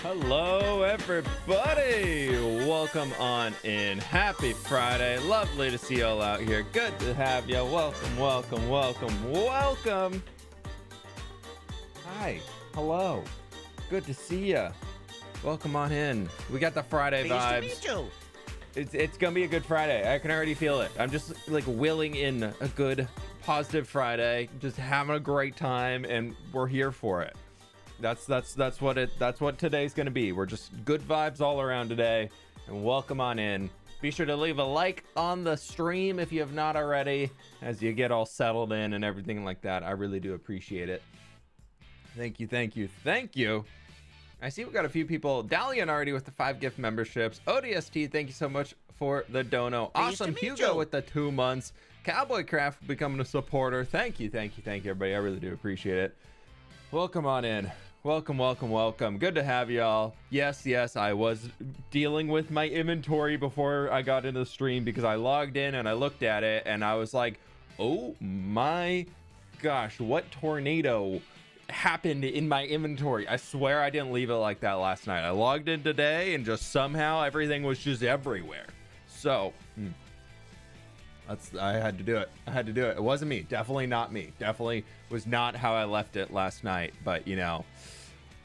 Hello, everybody. Welcome on in. Happy Friday. Lovely to see you all out here. Good to have you. Welcome, welcome, welcome, welcome. Hi. Hello. Good to see you. Welcome on in. We got the Friday vibes. Nice to meet you. It's gonna be a good Friday. I can already feel it. I'm just like willing in a good, positive Friday. Just having a great time, and we're here for it. That's what today's gonna be. We're just good vibes all around today, and welcome on in. Be sure to leave a like on the stream if you have not already, as you get all settled in and everything like that. I really do appreciate it. Thank you, thank you, thank you. I see we got a few people. Dalian already with the 5 gift memberships. ODST, thank you so much for the dono. Awesome. Hugo with the 2 months. Cowboy Craft becoming a supporter. Thank you, thank you, thank you, everybody. I really do appreciate it. Welcome on in. Welcome, welcome, welcome. Good to have y'all. Yes, I was dealing with my inventory before I got into the stream because I logged in and I looked at it and I was like, oh my gosh, what tornado happened in my inventory? I swear I didn't leave it like that last night. I logged in today and just somehow everything was just everywhere. So I had to do it. It wasn't me. Definitely not me. Definitely was not how I left it last night. But you know,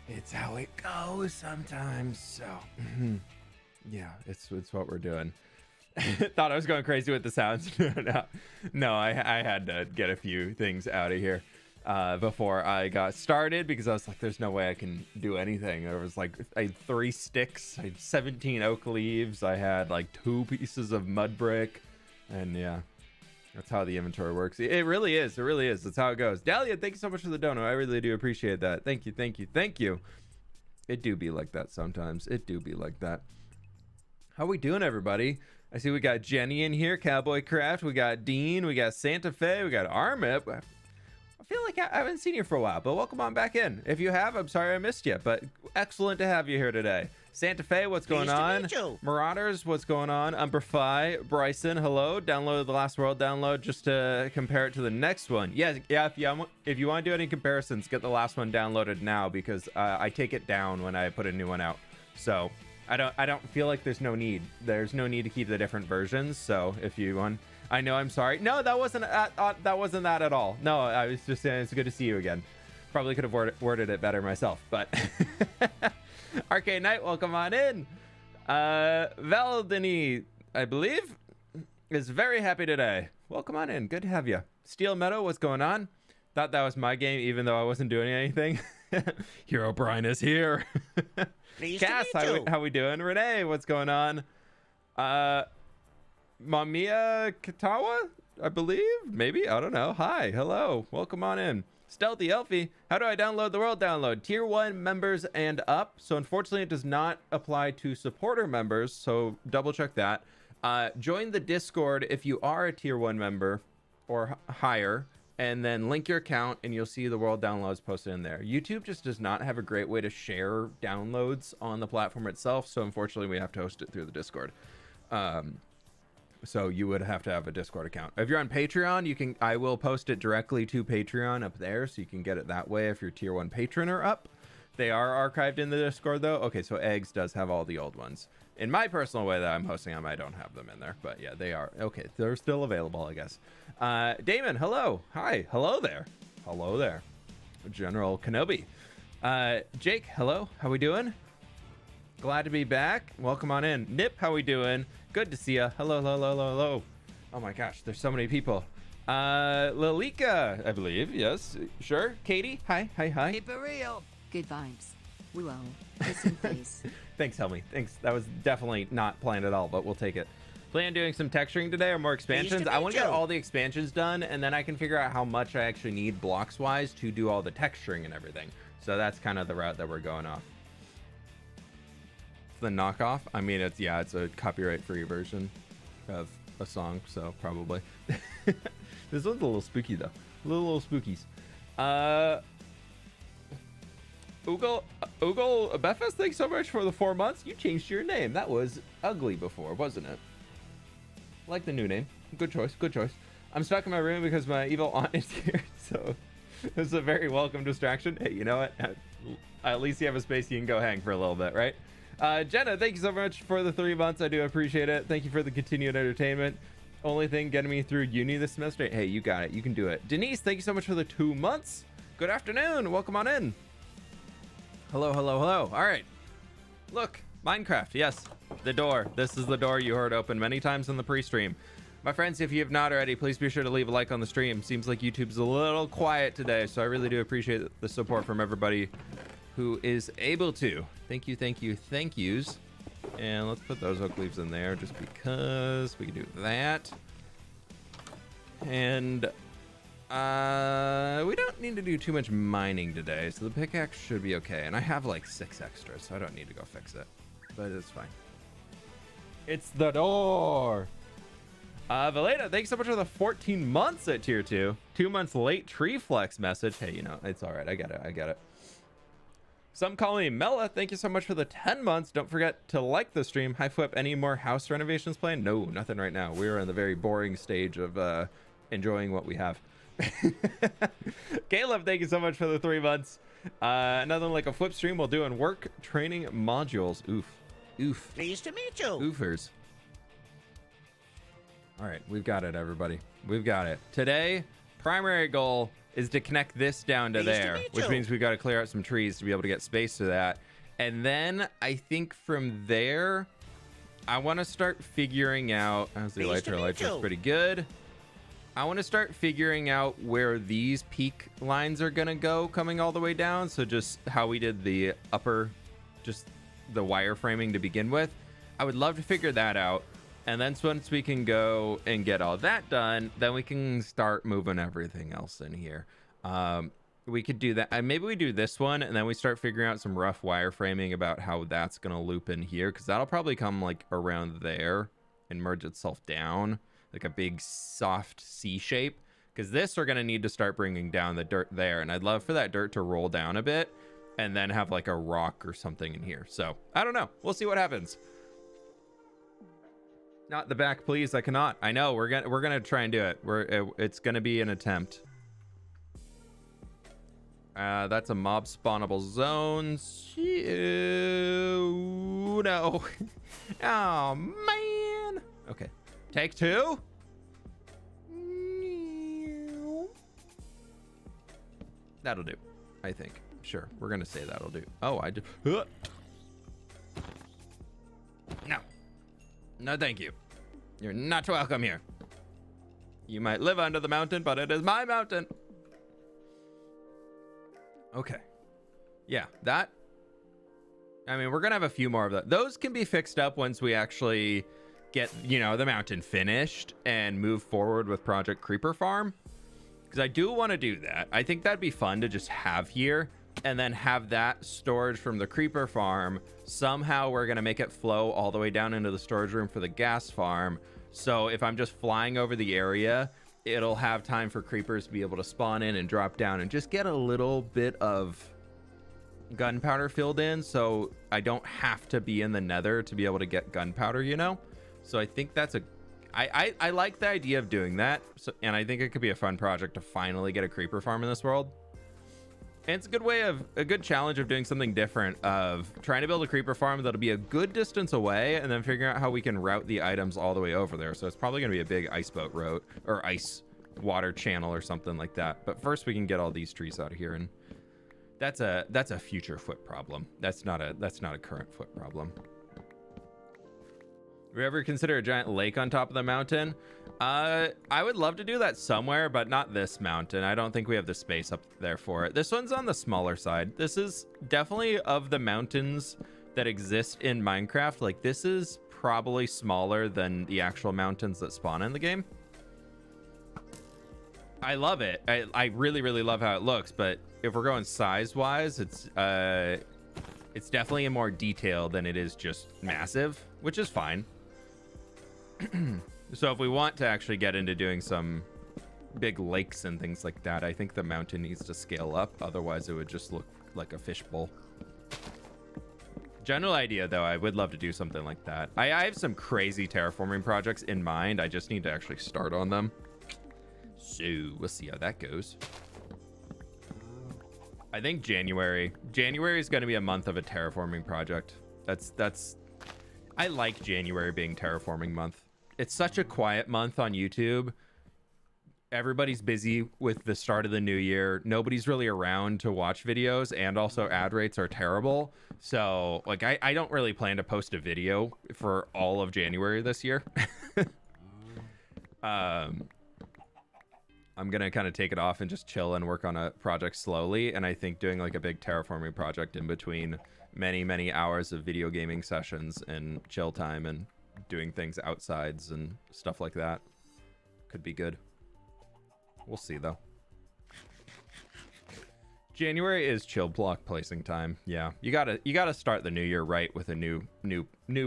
it's how it goes sometimes. So yeah, it's what we're doing. Thought I was going crazy with the sounds. No, I had to get a few things out of here before I got started because I was like, there's no way I can do anything. There was like, I had 3 sticks, I had 17 oak leaves, I had like 2 pieces of mud brick, and yeah, that's how the inventory works. It really is. That's how it goes. Dahlia, thank you so much for the dono. I really do appreciate that. Thank you. It do be like that sometimes. It do be like that. How we doing, everybody? I see we got Jenny in here, Cowboy Craft, we got Dean, we got Santa Fe, we got Armip. I feel like I haven't seen you for a while, but welcome on back in. If you have, I'm sorry I missed you, but excellent to have you here today. Santa Fe, what's going on? Marauders, what's going on? Umberfi, Bryson, hello. Download the Last World download just to compare it to the next one. Yeah. If you want to do any comparisons, get the last one downloaded now because I take it down when I put a new one out. So I don't feel like there's no need. There's no need to keep the different versions. So if you want. I know, I'm sorry. No, that wasn't that at all. No, I was just saying it's good to see you again. Probably could have worded it better myself, but Arcade Knight, welcome on in. Valdini, I believe, is very happy today. Welcome on in. Good to have you. Steel Meadow, what's going on? Thought that was my game, even though I wasn't doing anything. Hero Brian is here. Cass, how we doing? Renee, what's going on? Mamiya Katawa, I believe, maybe, I don't know. Hi, hello, welcome on in. Stealthy Elfie, how do I download the world download? Tier 1 members and up. So unfortunately it does not apply to supporter members, so double check that. Join the Discord if you are a tier 1 member or higher, and then link your account and you'll see the world downloads posted in there. YouTube just does not have a great way to share downloads on the platform itself, so unfortunately we have to host it through the Discord. So you would have to have a Discord account. If you're on Patreon, I will post it directly to Patreon up there, so you can get it that way if you're tier 1 patron or up. They are archived in the Discord though. Okay, so Eggs does have all the old ones. In my personal way that I'm hosting them, I don't have them in there, but yeah, they are. Okay, they're still available, I guess. Damon, hello. Hi, hello there. General Kenobi. Jake, hello. How we doing? Glad to be back. Welcome on in. Nip, how we doing? Good to see you. Hello. Oh my gosh, there's so many people. Lalika, I believe. Yes, sure. Katie, hi. Keep it real. Good vibes. We will. Kissing face. Thanks, Helmy. Thanks. That was definitely not planned at all, but we'll take it. Plan on doing some texturing today or more expansions. I want to get all the expansions done, and then I can figure out how much I actually need blocks-wise to do all the texturing and everything. So that's kind of the route that we're going off. The knockoff, I mean, it's a copyright-free version of a song, so probably. This one's a little spooky though, little spookies. Ugal Befes, thanks so much for the 4 months. You changed your name. That was ugly before, wasn't it? Like the new name. Good choice. I'm stuck in my room because my evil aunt is here, so This is a very welcome distraction. Hey, you know what? At least you have a space you can go hang for a little bit, right? Jenna, thank you so much for the 3 months. I do appreciate it. Thank you for the continued entertainment. Only thing getting me through uni this semester. Hey, you got it. You can do it. Denise, thank you so much for the 2 months. Good afternoon. Welcome on in. Hello, hello, hello. All right. Look, Minecraft. Yes, the door. This is the door you heard open many times in the pre-stream. My friends, if you have not already, please be sure to leave a like on the stream. Seems like YouTube's a little quiet today, so I really do appreciate the support from everybody who is able to. Thank you, thank you, thank yous. And let's put those oak leaves in there just because we can do that. And we don't need to do too much mining today, so the pickaxe should be okay. And I have like 6 extras, so I don't need to go fix it, but it's fine. It's the door. Valeda, thanks so much for the 14 months at tier 2. 2 months late tree flex message. Hey, you know, it's all right. I get it. Some call me Mella. Thank you so much for the 10 months. Don't forget to like the stream. Hi, Flip. Any more house renovations planned? No, nothing right now. We're in the very boring stage of enjoying what we have. Caleb, thank you so much for the 3 months. Another like a Flip stream while doing work training modules. Oof. Pleased to meet you. Oofers. All right, we've got it, everybody. We've got it. Today, primary goal is to connect this down to there, which means we've got to clear out some trees to be able to get space to that. And then I think from there, I want to start figuring out, how's the elytra pretty good. I want to start figuring out where these peak lines are going to go coming all the way down. So just how we did the upper, just the wireframing to begin with. I would love to figure that out. And then once we can go and get all that done, then we can start moving everything else in here. We could do that. Maybe we do this one and then we start figuring out some rough wireframing about how that's going to loop in here. Because that'll probably come like around there and merge itself down like a big soft C shape. Because this we're going to need to start bringing down the dirt there. And I'd love for that dirt to roll down a bit and then have like a rock or something in here. So I don't know. We'll see what happens. Not the back, please. I cannot. I know we're gonna try and do it. It's gonna be an attempt. That's a mob spawnable zone. No. Oh man. Okay. Take 2. That'll do. I think. Sure. We're gonna say that'll do. Oh, I do. No. No, thank you. You're not welcome here. You might live under the mountain, but it is my mountain. Okay. Yeah, that. I mean, we're going to have a few more of that. Those can be fixed up once we actually get, you know, the mountain finished and move forward with Project Creeper Farm. Because I do want to do that. I think that'd be fun to just have here. And then have that storage from the creeper farm. Somehow we're going to make it flow all the way down into the storage room for the gas farm. So if I'm just flying over the area, it'll have time for creepers to be able to spawn in and drop down and just get a little bit of gunpowder filled in. So I don't have to be in the nether to be able to get gunpowder, you know? So I think that's I like the idea of doing that. So, and I think it could be a fun project to finally get a creeper farm in this world. And it's a good challenge of doing something different, of trying to build a creeper farm that'll be a good distance away and then figuring out how we can route the items all the way over there. So it's probably going to be a big ice boat route or ice water channel or something like that. But first we can get all these trees out of here, and that's a future foot problem. That's not a current foot problem. Have you ever consider a giant lake on top of the mountain? I would love to do that somewhere, but not this mountain. I don't think we have the space up there for it. This one's on the smaller side. This is definitely, of the mountains that exist in Minecraft, like this is probably smaller than the actual mountains that spawn in the game. I love it. I really, really love how it looks, but if we're going size wise, it's definitely more detailed than it is just massive, which is fine. So if we want to actually get into doing some big lakes and things like that, I think the mountain needs to scale up. Otherwise, it would just look like a fishbowl. General idea, though, I would love to do something like that. I have some crazy terraforming projects in mind. I just need to actually start on them. So we'll see how that goes. I think January is going to be a month of a terraforming project. That's I like January being terraforming month. It's such a quiet month on YouTube. Everybody's busy with the start of the new year. Nobody's really around to watch videos, and also ad rates are terrible. So like I don't really plan to post a video for all of January this year. I'm gonna kind of take it off and just chill and work on a project slowly. And I think doing like a big terraforming project in between many hours of video gaming sessions and chill time and doing things outsides and stuff like that could be good. We'll see though. January is chill block placing time. Yeah, you gotta start the new year right with a new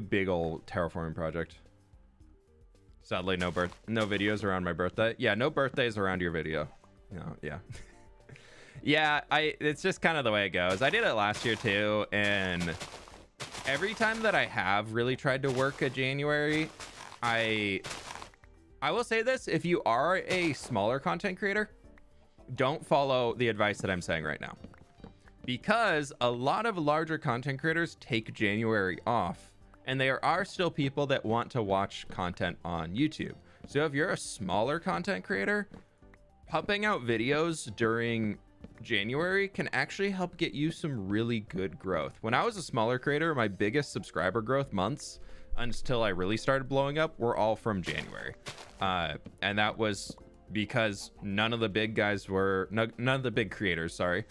big old terraforming project. Sadly, no videos around my birthday. Yeah, no birthdays around your video. No, yeah. Yeah, it's just kind of the way it goes. I did it last year too, and every time that I have really tried to work a January, I will say this: if you are a smaller content creator, don't follow the advice that I'm saying right now, because a lot of larger content creators take January off, and there are still people that want to watch content on YouTube. So if you're a smaller content creator, pumping out videos during January can actually help get you some really good growth. When I was a smaller creator, my biggest subscriber growth months until I really started blowing up were all from January. And that was because none of the big guys were, none of the big creators, sorry,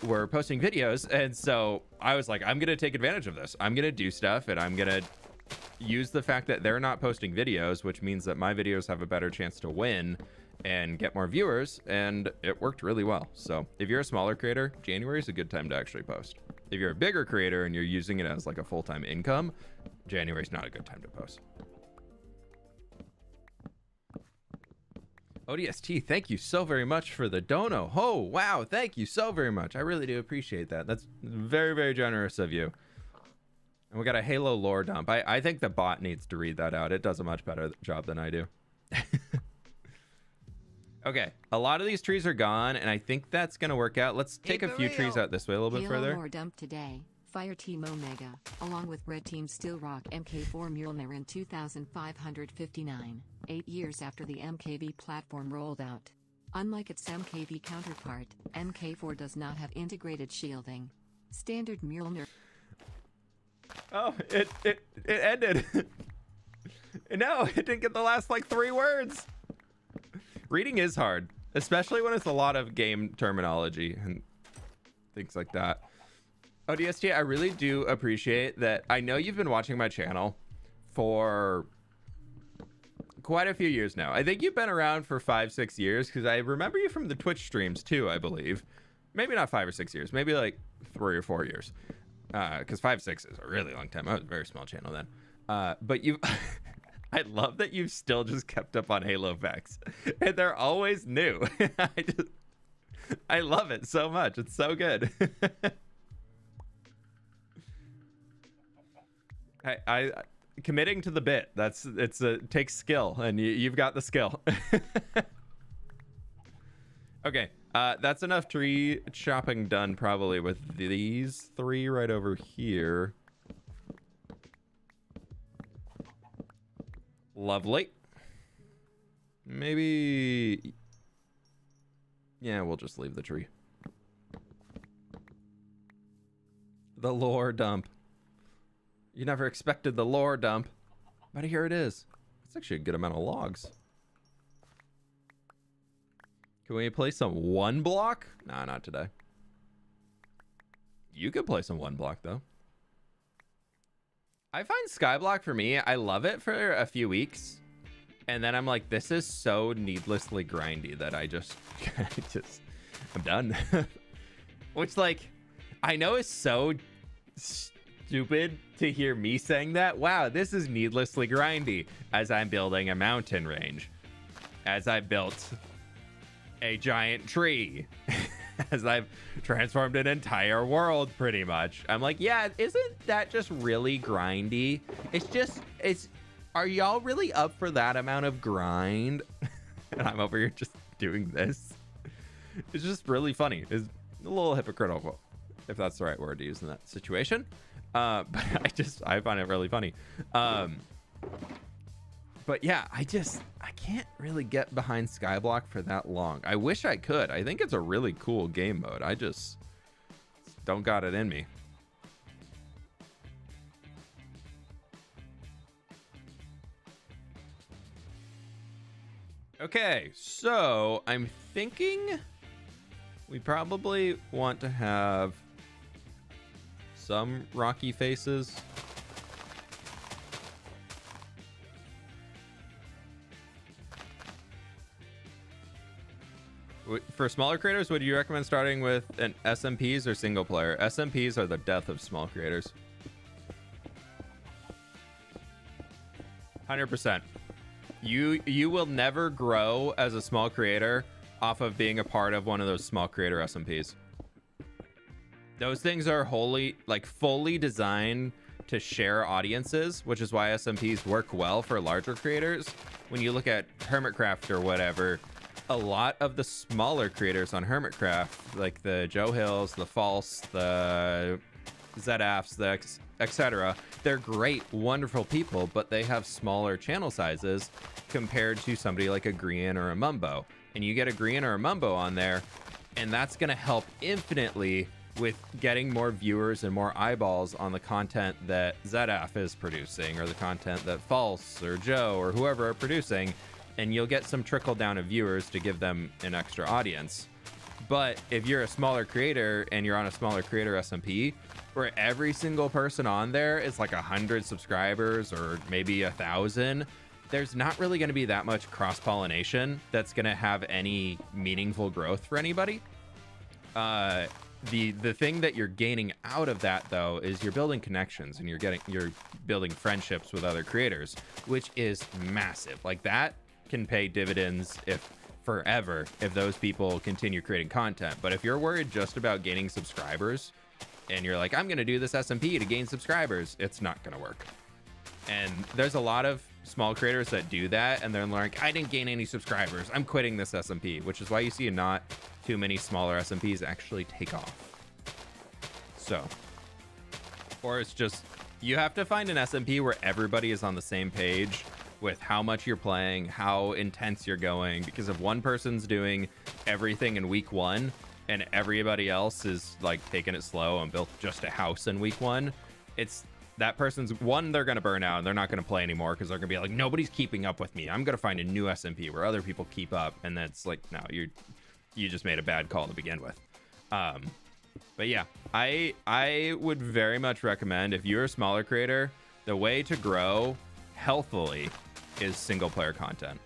were posting videos. And so I was like, I'm going to take advantage of this. I'm going to do stuff, and I'm going to use the fact that they're not posting videos, which means that my videos have a better chance to win and get more viewers, and it worked really well. So if you're a smaller creator, January is a good time to actually post. If you're a bigger creator and you're using it as like a full-time income, January is not a good time to post. ODST, thank you so very much for the dono. Oh, wow, thank you so very much. I really do appreciate that. That's very, very generous of you. And we got a Halo lore dump. I think the bot needs to read that out. It does a much better job than I do. Okay, a lot of these trees are gone, and I think that's going to work out. Let's take a few trees out this way a little bit further. Lore dump today. Fire Team Omega, along with Red Team Steel Rock MK4 Mjolnir in 2559, 8 years after the MKV platform rolled out. Unlike its MKV counterpart, MK4 does not have integrated shielding. Standard Mjolnir. Oh, it ended. No, it didn't get the last like 3 words. Reading is hard, especially when it's a lot of game terminology and things like that. ODST, I really do appreciate that. I know you've been watching my channel for quite a few years now. I think you've been around for 5-6 years, because I remember you from the Twitch streams too, I believe. Maybe not 5 or 6 years, maybe like 3 or 4 years. Because 5-6 is a really long time. I was a very small channel then. But you... I love that you've still just kept up on Halo facts, and they're always new. I love it so much. It's so good. I committing to the bit. It takes skill, and you've got the skill. Okay, that's enough tree chopping done probably with these 3 right over here. Lovely. Maybe... yeah, we'll just leave the tree. The lore dump. You never expected the lore dump. But here it is. It's actually a good amount of logs. Can we play some 1 block? Nah, not today. You could play some 1 block, though. I find Skyblock, for me, I love it for a few weeks, and then I'm like, this is so needlessly grindy that I just I'm done. Which, like, I know is so stupid to hear me saying that. Wow, this is needlessly grindy, as I'm building a mountain range, as I built a giant tree, as I've transformed an entire world, pretty much. I'm like, yeah, isn't that just really grindy? Are y'all really up for that amount of grind? And I'm over here just doing this. It's just really funny. a little hypocritical, if that's the right word to use in that situation. But I find it really funny. But yeah, I can't really get behind Skyblock for that long. I wish I could. I think it's a really cool game mode. I just don't got it in me. Okay, so I'm thinking we probably want to have some rocky faces. For smaller creators, would you recommend starting with an SMPs or single player? SMPs are the death of small creators. 100%. You will never grow as a small creator off of being a part of one of those small creator SMPs. Those things are fully designed to share audiences, which is why SMPs work well for larger creators. When you look at Hermitcraft or whatever, a lot of the smaller creators on Hermitcraft, like the Joe Hills, the False, the ZFs, the etc., they're great, wonderful people, but they have smaller channel sizes compared to somebody like a Grian or a Mumbo. And you get a Grian or a Mumbo on there, and that's going to help infinitely with getting more viewers and more eyeballs on the content that ZF is producing, or the content that False or Joe or whoever are producing, and you'll get some trickle down of viewers to give them an extra audience. But if you're a smaller creator and you're on a smaller creator SMP, where every single person on there is like 100 subscribers or maybe 1,000, there's not really going to be that much cross-pollination that's going to have any meaningful growth for anybody. The thing that you're gaining out of that, though, is you're building connections and you're building friendships with other creators, which is massive. Like, that can pay dividends forever if those people continue creating content. But if you're worried just about gaining subscribers and you're like, I'm going to do this SMP to gain subscribers, it's not going to work. And there's a lot of small creators that do that, and they're like, I didn't gain any subscribers, I'm quitting this SMP, which is why you see not too many smaller SMPs actually take off. So, or it's just, you have to find an SMP where everybody is on the same page with how much you're playing, how intense you're going, because if one person's doing everything in week 1 and everybody else is like taking it slow and built just a house in week 1, it's that person's one, they're going to burn out and they're not going to play anymore because they're going to be like, nobody's keeping up with me, I'm going to find a new SMP where other people keep up. And that's like, no, you just made a bad call to begin with. But yeah, I would very much recommend, if you're a smaller creator, the way to grow healthily is single player content.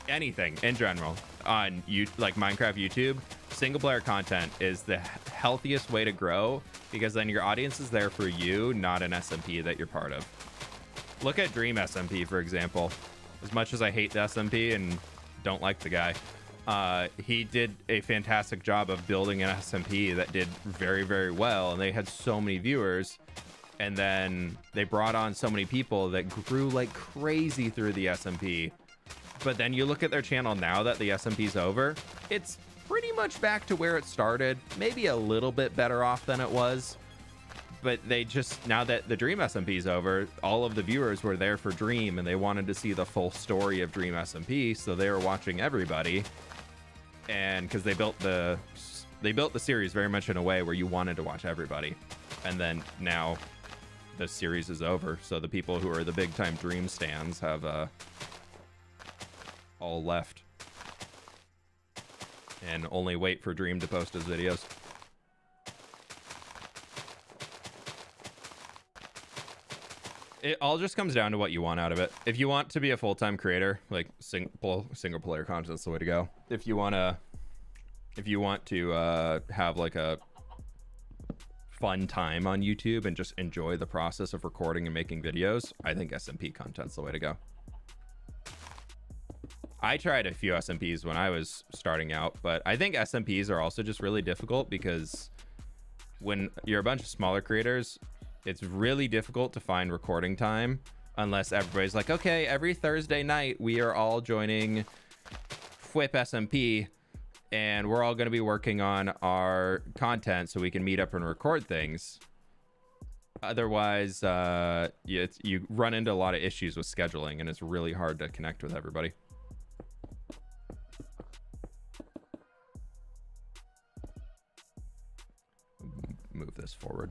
Anything in general on like Minecraft YouTube, single player content is the healthiest way to grow, because then your audience is there for you, not an SMP that you're part of. Look at Dream SMP, for example. As much as I hate the SMP and don't like the guy, he did a fantastic job of building an SMP that did very, very well, and they had so many viewers. And then they brought on so many people that grew like crazy through the SMP. But then you look at their channel now that the SMP's over, it's pretty much back to where it started, maybe a little bit better off than it was. But they just, now that the Dream SMP's over, all of the viewers were there for Dream, and they wanted to see the full story of Dream SMP, so they were watching everybody. And because they built the series very much in a way where you wanted to watch everybody. And then now the series is over, so the people who are the big time Dream stans have all left and only wait for Dream to post his videos. It all just comes down to what you want out of it. If you want to be a full-time creator, like single player content's the way to go. If you want to have like a fun time on YouTube and just enjoy the process of recording and making videos, I think SMP content's the way to go. I tried a few SMPs when I was starting out, but I think SMPs are also just really difficult because when you're a bunch of smaller creators, it's really difficult to find recording time unless everybody's like, okay, every Thursday night we are all joining fWhip SMP and we're all going to be working on our content so we can meet up and record things. Otherwise, you run into a lot of issues with scheduling, and it's really hard to connect with everybody. Move this forward.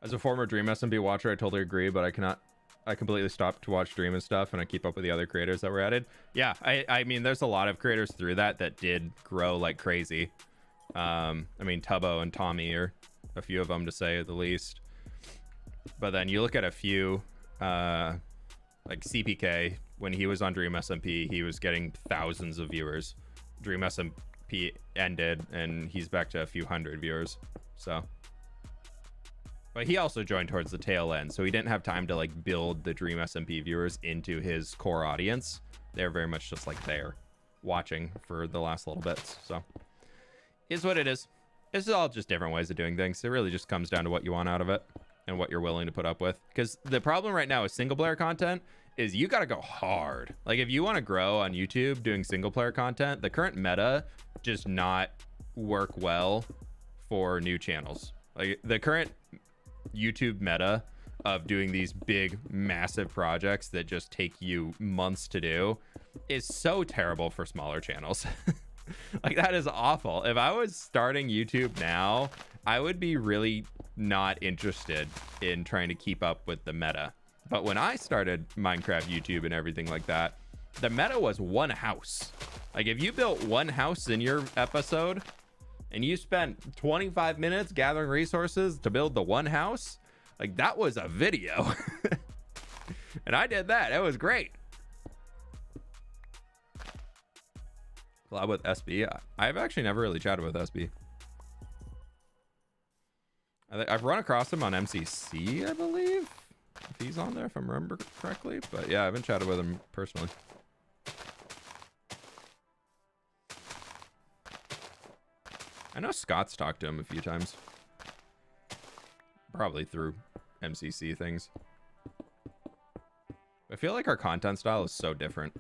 As a former Dream SMB watcher, I totally agree, but I completely stopped to watch Dream and stuff, and I keep up with the other creators that were added. Yeah, I mean, there's a lot of creators through that did grow like crazy. I mean, Tubbo and Tommy are a few of them, to say the least. But then you look at a few, like CPK, when he was on Dream SMP, he was getting thousands of viewers. Dream SMP ended, and he's back to a few hundred viewers. So, but he also joined towards the tail end, so he didn't have time to like build the Dream SMP viewers into his core audience. They're very much just like there, watching for the last little bits. So, is what it is. It's all just different ways of doing things. It really just comes down to what you want out of it and what you're willing to put up with. Because the problem right now with single player content is you got to go hard. Like, if you want to grow on YouTube doing single player content, the current meta does not work well for new channels. Like, the current YouTube meta of doing these big, massive projects that just take you months to do is so terrible for smaller channels. Like, that is awful. If I was starting YouTube now, I would be really not interested in trying to keep up with the meta. But when I started Minecraft YouTube and everything like that, the meta was one house. Like, if you built one house in your episode and you spent 25 minutes gathering resources to build the one house, like, that was a video. And I did that. It was great. Collab with SB. I've actually never really chatted with SB. I've run across him on MCC, I believe. If he's on there, if I remember correctly. But yeah, I haven't chatted with him personally. I know Scott's talked to him a few times. Probably through MCC things. I feel like our content style is so different.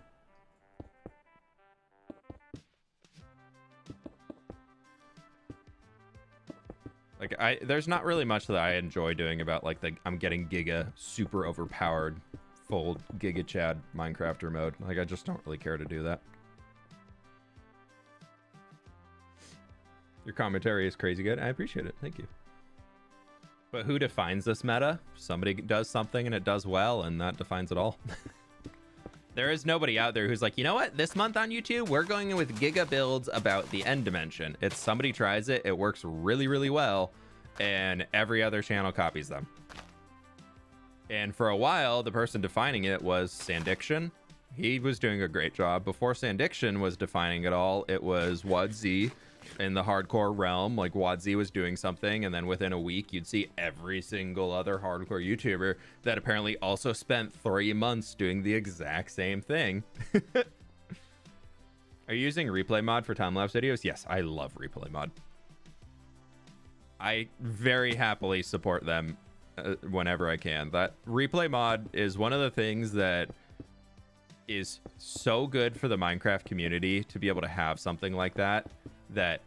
Like, there's not really much that I enjoy doing about, like, I'm getting Giga super overpowered full Giga Chad Minecrafter mode. Like, I just don't really care to do that. Your commentary is crazy good. I appreciate it. Thank you. But who defines this meta? Somebody does something and it does well, and that defines it all. There is nobody out there who's like, you know what? This month on YouTube, we're going in with Giga builds about the end dimension. It's somebody tries it, it works really, really well, and every other channel copies them. And for a while, the person defining it was Sandiction. He was doing a great job. Before Sandiction was defining it all, it was WadZ in the hardcore realm. Like, WadZ was doing something, and then within a week, you'd see every single other hardcore YouTuber that apparently also spent 3 months doing the exact same thing. Are you using replay mod for time-lapse videos? Yes, I love replay mod. I very happily support them whenever I can. That replay mod is one of the things that is so good for the Minecraft community to be able to have something like that. That,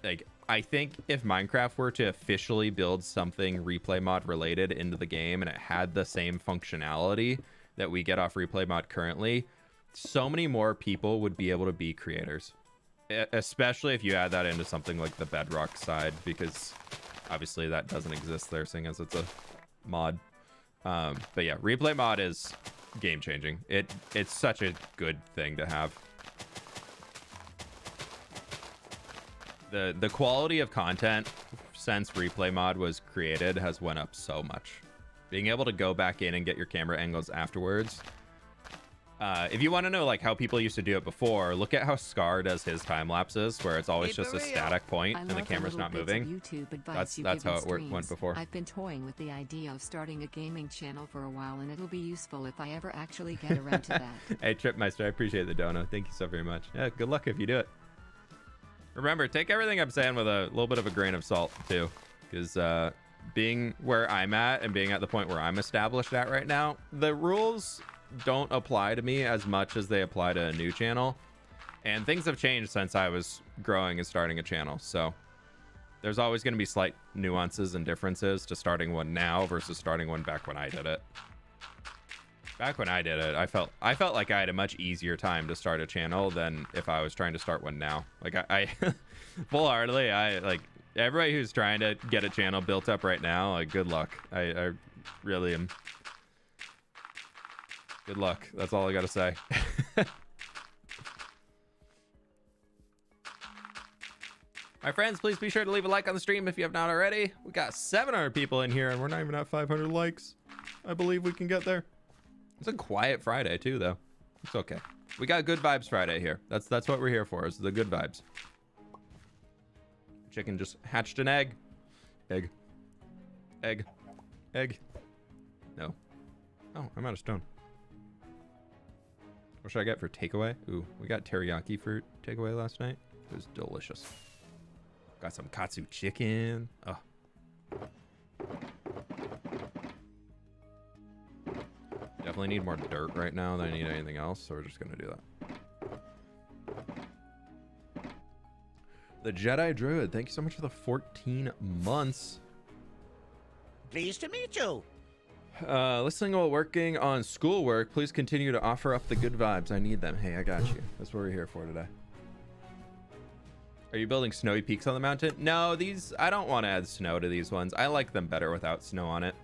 like, I think if Minecraft were to officially build something replay mod related into the game and it had the same functionality that we get off replay mod currently, so many more people would be able to be creators, especially if you add that into something like the Bedrock side, because obviously that doesn't exist there, seeing as it's a mod. But yeah, replay mod is game changing. It's such a good thing to have. The quality of content since replay mod was created has went up so much. Being able to go back in and get your camera angles afterwards. If you want to know like how people used to do it before, look at how Scar does his time lapses, where it's always just a static point and the camera's not moving. That's how it went before. I've been toying with the idea of starting a gaming channel for a while, and it'll be useful if I ever actually get around to that. Hey Tripmeister, I appreciate the dono. Thank you so very much. Yeah, good luck if you do it. Remember, take everything I'm saying with a little bit of a grain of salt too, because being where I'm at and being at the point where I'm established at right now, the rules don't apply to me as much as they apply to a new channel. And things have changed since I was growing and starting a channel. So there's always going to be slight nuances and differences to starting one now versus starting one back when I did it. Back when I did it, I felt like I had a much easier time to start a channel than if I was trying to start one now. Like I full-heartedly, I like everybody who's trying to get a channel built up right now, like good luck. I really am. Good luck. That's all I got to say. My friends, please be sure to leave a like on the stream if you have not already. We got 700 people in here and we're not even at 500 likes. I believe we can get there. It's a quiet Friday too, though. It's okay. We got good vibes Friday here. That's what we're here for, is the good vibes. Chicken just hatched an egg. Egg. Egg. Egg. No. Oh, I'm out of stone. What should I get for takeaway? Ooh, we got teriyaki for takeaway last night. It was delicious. Got some katsu chicken. Oh. Definitely need more dirt right now than I need anything else, so we're just gonna do that. The Jedi Druid, thank you so much for the 14 months. Pleased to meet you. Listening while working on schoolwork, please continue to offer up the good vibes. I need them. Hey, I got you. That's what we're here for today. Are you building snowy peaks on the mountain? No, these, I don't want to add snow to these ones. I like them better without snow on it.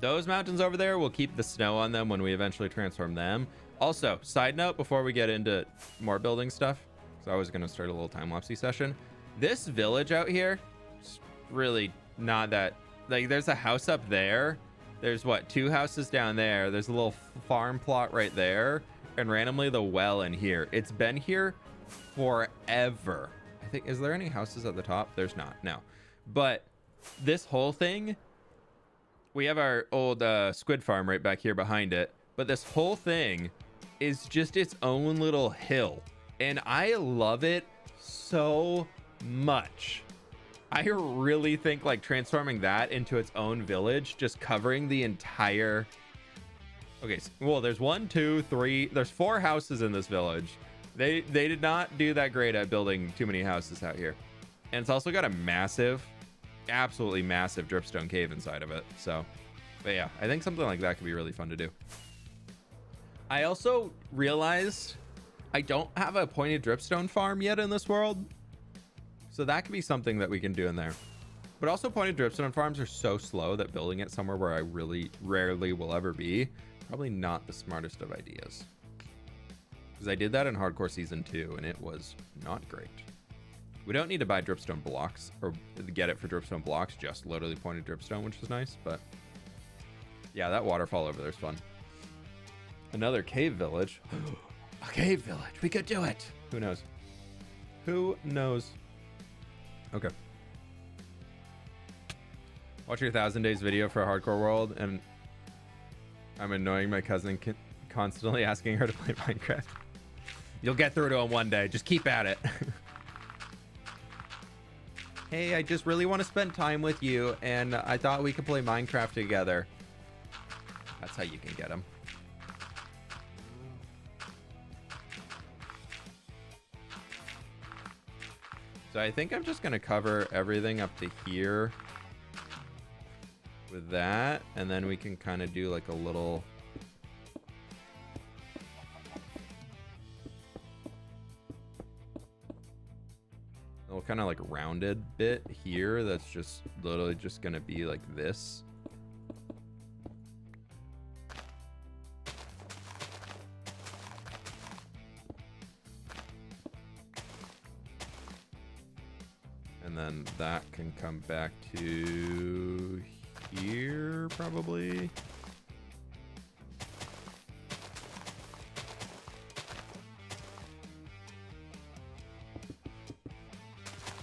Those mountains over there, will keep the snow on them when we eventually transform them. Also, side note, before we get into more building stuff, because I was going to start a little time-lapse session. This village out here is really not that... Like, there's a house up there. There's, what, 2 houses down there. There's a little farm plot right there. And randomly, the well in here. It's been here forever. I think, is there any houses at the top? There's not, no. But this whole thing, we have our old squid farm right back here behind it. But this whole thing is just its own little hill. And I love it so much. I really think like transforming that into its own village, just covering the entire... Okay, well, there's 1, 2, 3, there's 4 houses in this village. They did not do that great at building too many houses out here. And it's also got a massive, absolutely massive dripstone cave inside of it. So, but yeah, I think something like that could be really fun to do. I also realized I don't have a pointed dripstone farm yet in this world. So that could be something that we can do in there. But also pointed dripstone farms are so slow that building it somewhere where I really rarely will ever be, probably not the smartest of ideas. Because I did that in Hardcore Season 2 and it was not great. We don't need to buy dripstone blocks or get it for dripstone blocks, just literally pointed dripstone, which is nice. But yeah, that waterfall over there is fun. Another cave village. A cave village. We could do it. Who knows? Who knows? Okay. Watch your 1000 days video for Hardcore World, and I'm annoying my cousin constantly asking her to play Minecraft. You'll get through to him one day. Just keep at it. Hey, I just really want to spend time with you, and I thought we could play Minecraft together. That's how you can get him. So I think I'm just going to cover everything up to here with that. And then we can kind of do like a little... kind of like rounded bit here. That's just literally just going to be like this. And then that can come back to here, probably.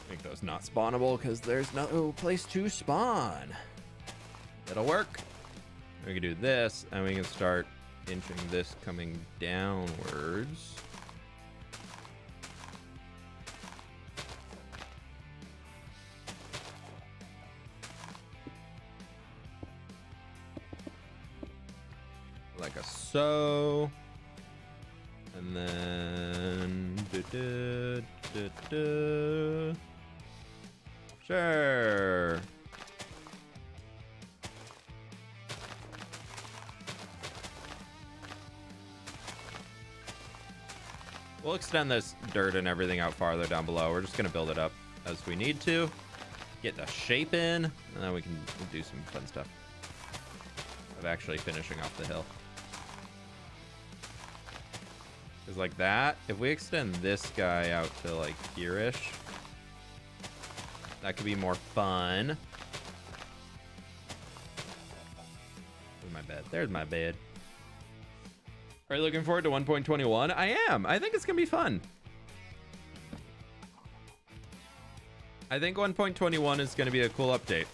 Make those not spawnable because there's no place to spawn. It'll work. We can do this, and we can start inching this coming downwards. like a so. And then sure. We'll extend this dirt and everything out farther down below. We're just gonna build it up as we need to. Get the shape in, and then we can do some fun stuff of actually finishing off the hill. Because like that, if we extend this guy out to like here-ish, that could be more fun. Where's my bed? There's my bed. Are you looking forward to 1.21? I am. I think it's gonna be fun. I think 1.21 is gonna be a cool update.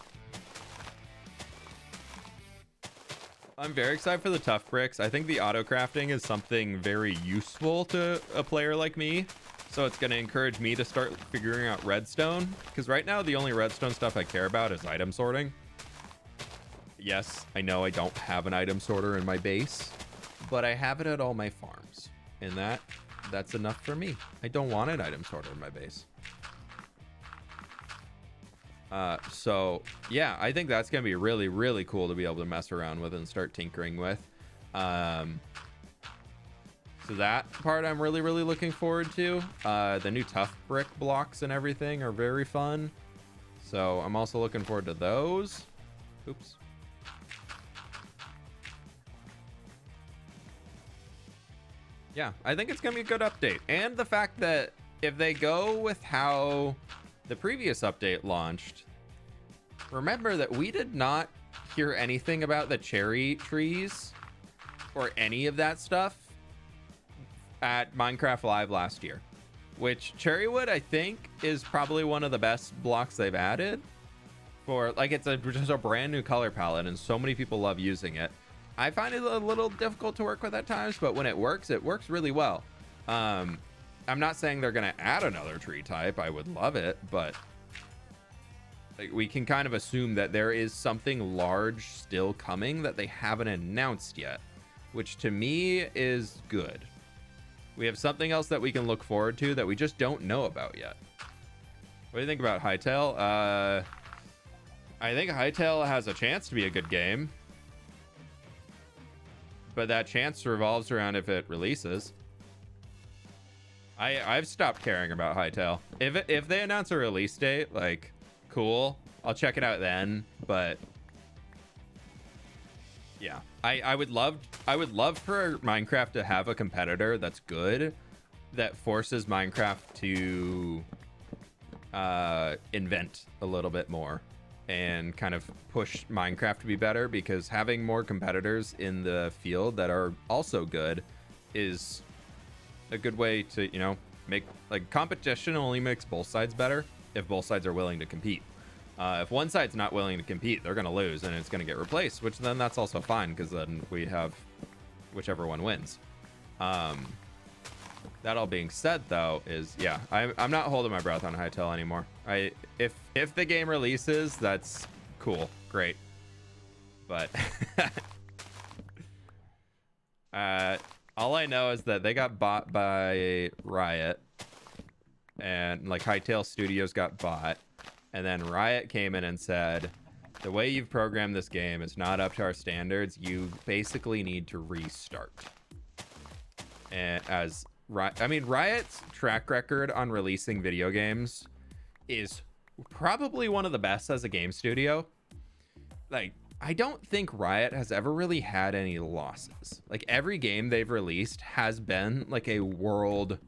I'm very excited for the tough bricks. I think the auto crafting is something very useful to a player like me. So it's going to encourage me to start figuring out redstone. Because right now, the only redstone stuff I care about is item sorting. Yes, I know I don't have an item sorter in my base, but I have it at all my farms. And that's enough for me. I don't want an item sorter in my base. So yeah, I think that's gonna be really, really cool to be able to mess around with and start tinkering with. So that part I'm really, really looking forward to. The new tough brick blocks and everything are very fun. So I'm also looking forward to those. Oops. Yeah, I think it's gonna be a good update. And the fact that if they go with how the previous update launched, remember that we did not hear anything about the cherry trees or any of that stuff at Minecraft Live last year, which Cherrywood I think is probably one of the best blocks they've added for, like, it's just a brand new color palette and so many people love using it. I find it a little difficult to work with at times, but when it works really well. I'm not saying they're going to add another tree type. I would love it, but like, we can kind of assume that there is something large still coming that they haven't announced yet, which to me is good. We have something else that we can look forward to that we just don't know about yet. What do you think about Hytale? I think Hytale has a chance to be a good game, but that chance revolves around if it releases. I've stopped caring about Hytale. If they announce a release date, like, cool, I'll check it out then. But yeah, I would love for Minecraft to have a competitor that's good, that forces Minecraft to invent a little bit more and kind of push Minecraft to be better, because having more competitors in the field that are also good is a good way to, you know, make, like, competition only makes both sides better if both sides are willing to compete. If one side's not willing to compete, they're going to lose and it's going to get replaced, which then that's also fine, because then we have whichever one wins. That all being said, though, is, yeah, I'm not holding my breath on Hytale anymore. If the game releases, that's cool, great, but all I know is that they got bought by Riot, and like Hytale Studios got bought, and then Riot came in and said, the way you've programmed this game is not up to our standards. You basically need to restart. And Riot's track record on releasing video games is probably one of the best as a game studio. Like, I don't think Riot has ever really had any losses. Like, every game they've released has been like a world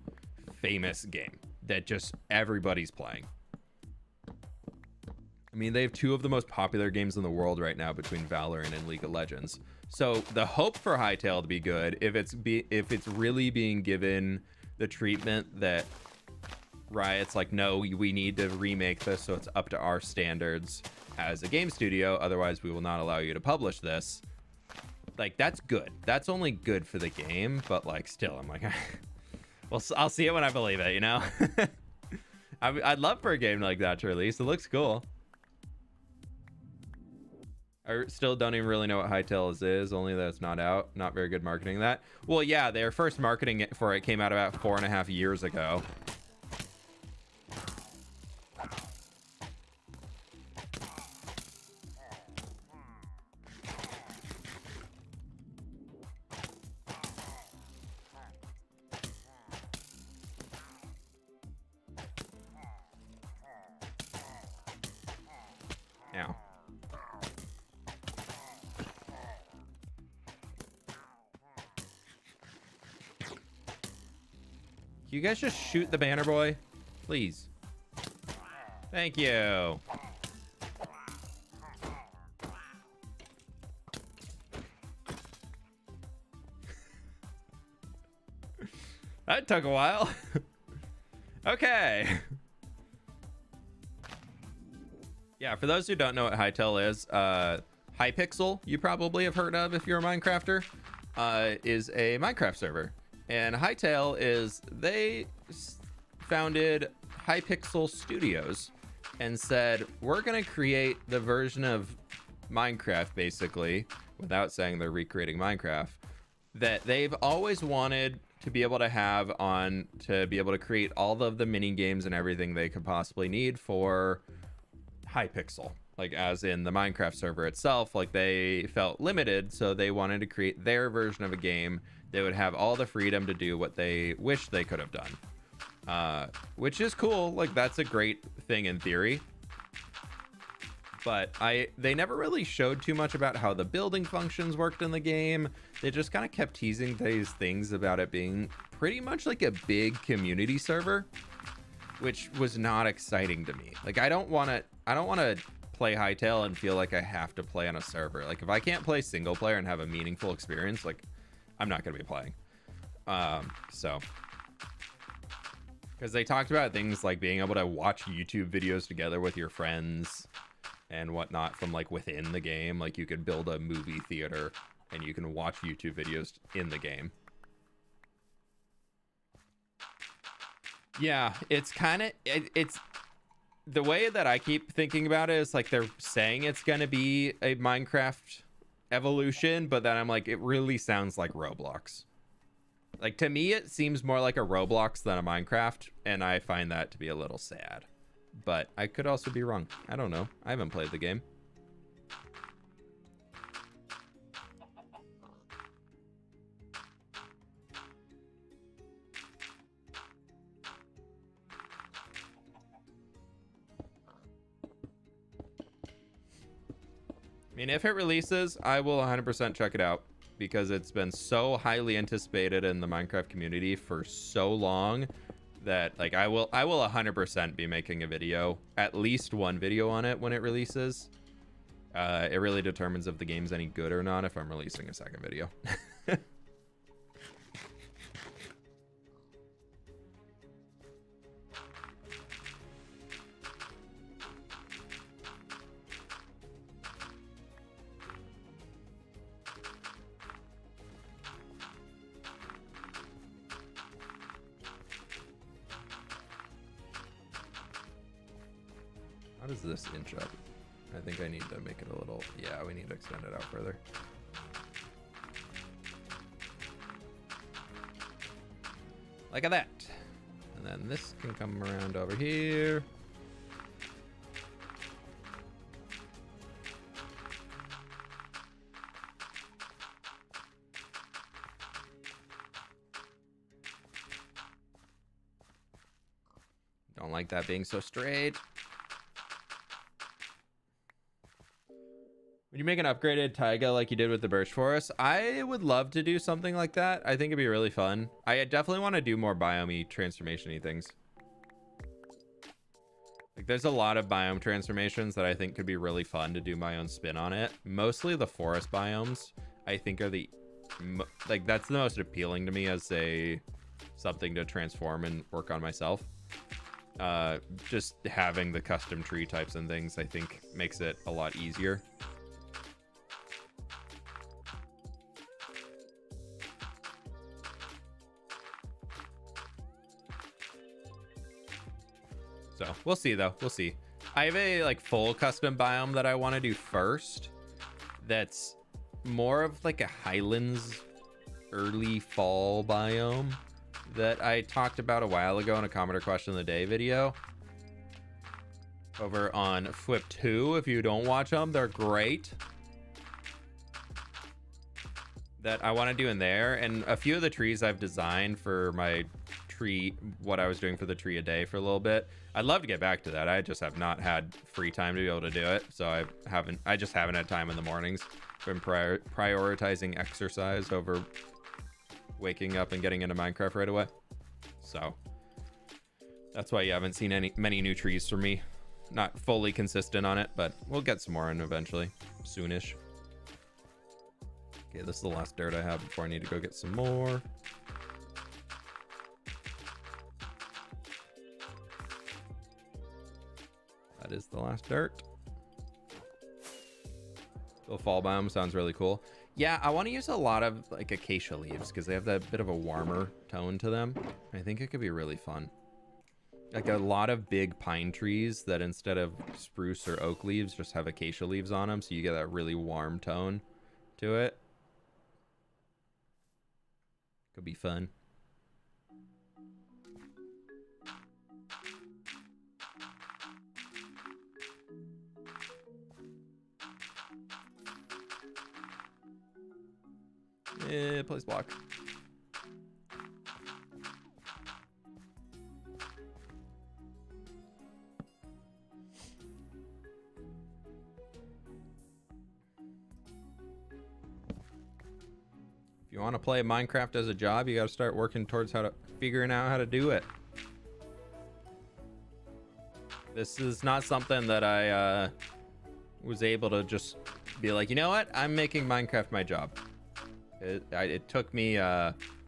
famous game that just everybody's playing. I mean, they have two of the most popular games in the world right now between Valorant and League of Legends. So the hope for Hytale to be good, if it's really being given the treatment that Riot's like, no, we need to remake this so it's up to our standards as a game studio, otherwise we will not allow you to publish this. Like, that's good. That's only good for the game, but like, still, I'm like, well, I'll see it when I believe it, you know? I'd love for a game like that to release. It looks cool. I still don't even really know what Hytale is, only that it's not out. Not very good marketing that. Well, yeah, their first marketing for it came out about 4.5 years ago. Now. You guys just shoot the banner boy, please. Thank you. That took a while. Okay. Yeah, for those who don't know what Hytale is, Hypixel, you probably have heard of if you're a Minecrafter, is a Minecraft server. And Hytale is, they founded Hypixel Studios and said, we're going to create the version of Minecraft, basically, without saying they're recreating Minecraft, that they've always wanted to be able to have on, to be able to create all of the mini games and everything they could possibly need for Hypixel. Like, as in the Minecraft server itself, like, they felt limited, so they wanted to create their version of a game. They would have all the freedom to do what they wish they could have done, which is cool. Like, that's a great thing in theory, but they never really showed too much about how the building functions worked in the game. They just kind of kept teasing these things about it being pretty much like a big community server, which was not exciting to me. Like, I don't want to play Hytale and feel like I have to play on a server. Like, if I can't play single player and have a meaningful experience, like, I'm not going to be playing. So, because they talked about things like being able to watch YouTube videos together with your friends and whatnot from like within the game. Like, you could build a movie theater and you can watch YouTube videos in the game. Yeah, it's kind of, it's the way that I keep thinking about it is like they're saying it's going to be a Minecraft evolution, but then I'm like, it really sounds like Roblox. Like, to me, it seems more like a Roblox than a Minecraft, and I find that to be a little sad. But I could also be wrong. I don't know. I haven't played the game. I mean, if it releases, I will 100% check it out, because it's been so highly anticipated in the Minecraft community for so long that, like, I will 100% be making a video, at least one video on it when it releases. It really determines if the game's any good or not if I'm releasing a second video. How does this inch up? I think I need to make it a little, yeah, we need to extend it out further. Like that. And then this can come around over here. Don't like that being so straight. Would you make an upgraded taiga like you did with the birch forest? I would love to do something like that. I think it'd be really fun. I definitely want to do more biome transformation-y things. Like, there's a lot of biome transformations that I think could be really fun to do my own spin on it. Mostly the forest biomes, I think, are the like, that's the most appealing to me as a something to transform and work on myself. Just having the custom tree types and things, I think, makes it a lot easier. So we'll see, though. We'll see. I have a like full custom biome that I want to do first, that's more of like a highlands early fall biome that I talked about a while ago in a commenter question of the day video over on fWhip 2. If you don't watch them, they're great. That I want to do in there, and a few of the trees I've designed for my tree, what I was doing for the tree a day for a little bit. I'd love to get back to that. I just have not had free time to be able to do it, so I just haven't had time in the mornings. Been prioritizing exercise over waking up and getting into Minecraft right away. So that's why you haven't seen many new trees from me. Not fully consistent on it, but we'll get some more in eventually, soonish. Okay, this is the last dirt I have before I need to go get some more. That is the last dirt. The fall biome sounds really cool. Yeah, I want to use a lot of like acacia leaves because they have that bit of a warmer tone to them. I think it could be really fun. Like a lot of big pine trees that instead of spruce or oak leaves just have acacia leaves on them, so you get that really warm tone to it. Could be fun. Place block. If you want to play Minecraft as a job, you got to start working towards figuring out how to do it. This is not something that I was able to just be like, you know what? I'm making Minecraft my job. It took me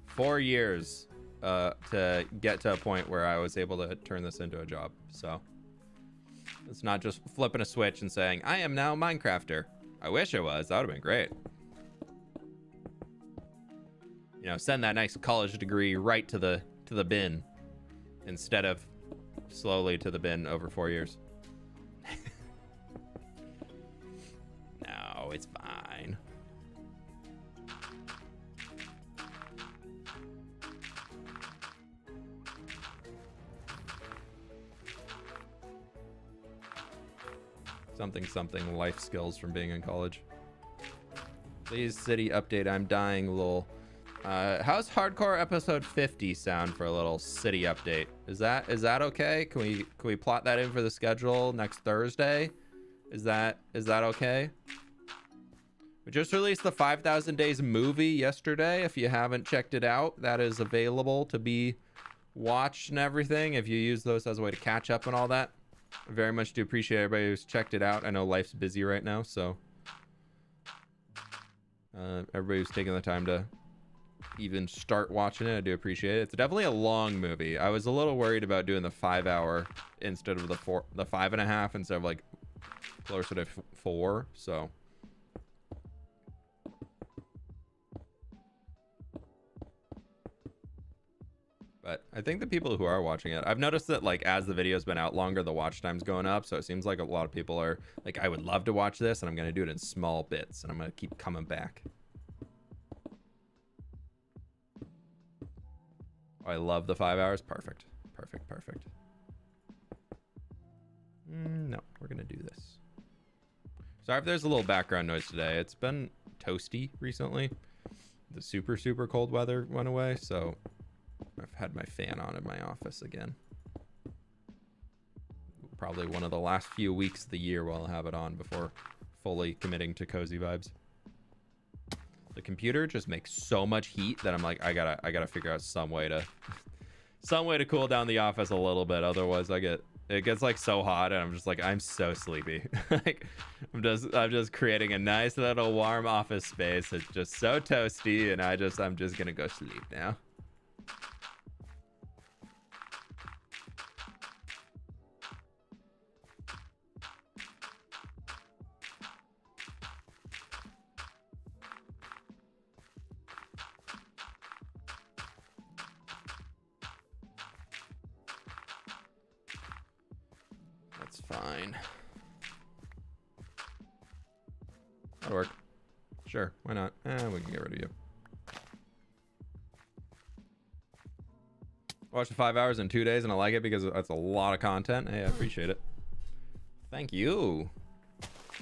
4 years to get to a point where I was able to turn this into a job. So it's not just flipping a switch and saying, I am now a Minecrafter. I wish it was. That would have been great. You know, send that nice college degree right to the bin instead of slowly to the bin over 4 years. No, it's fine. Something life skills from being in college. Please city update. I'm dying, lol. How's hardcore episode 50 sound for a little city update? Is that okay? Can we plot that in for the schedule next Thursday? Is that okay? We just released the 5,000 Days movie yesterday. If you haven't checked it out, that is available to be watched and everything. If you use those as a way to catch up and all that. I very much do appreciate everybody who's checked it out. I know life's busy right now, so everybody who's taking the time to even start watching it, I do appreciate it. It's definitely a long movie. I was a little worried about doing the 5 hour instead of the 5.5 instead of like closer to 4. So but I think the people who are watching it, I've noticed that like as the video's been out longer, the watch time's going up. So it seems like a lot of people are like, I would love to watch this, and I'm gonna do it in small bits, and I'm gonna keep coming back. I love the 5 hours. Perfect. No, we're gonna do this. Sorry if there's a little background noise today. It's been toasty recently. The super cold weather went away, so I've had my fan on in my office again. Probably one of the last few weeks of the year while I have it on before fully committing to cozy vibes. The computer just makes so much heat that I'm like, I gotta figure out some way to cool down the office a little bit. Otherwise it gets like so hot and I'm just like, I'm so sleepy. Like I'm just creating a nice little warm office space. It's just so toasty, and I'm just gonna go sleep now. Fine. That'll work. Sure, why not? We can get rid of you. Watched 5 hours in 2 days and I like it because that's a lot of content. Hey, I appreciate it. Thank you.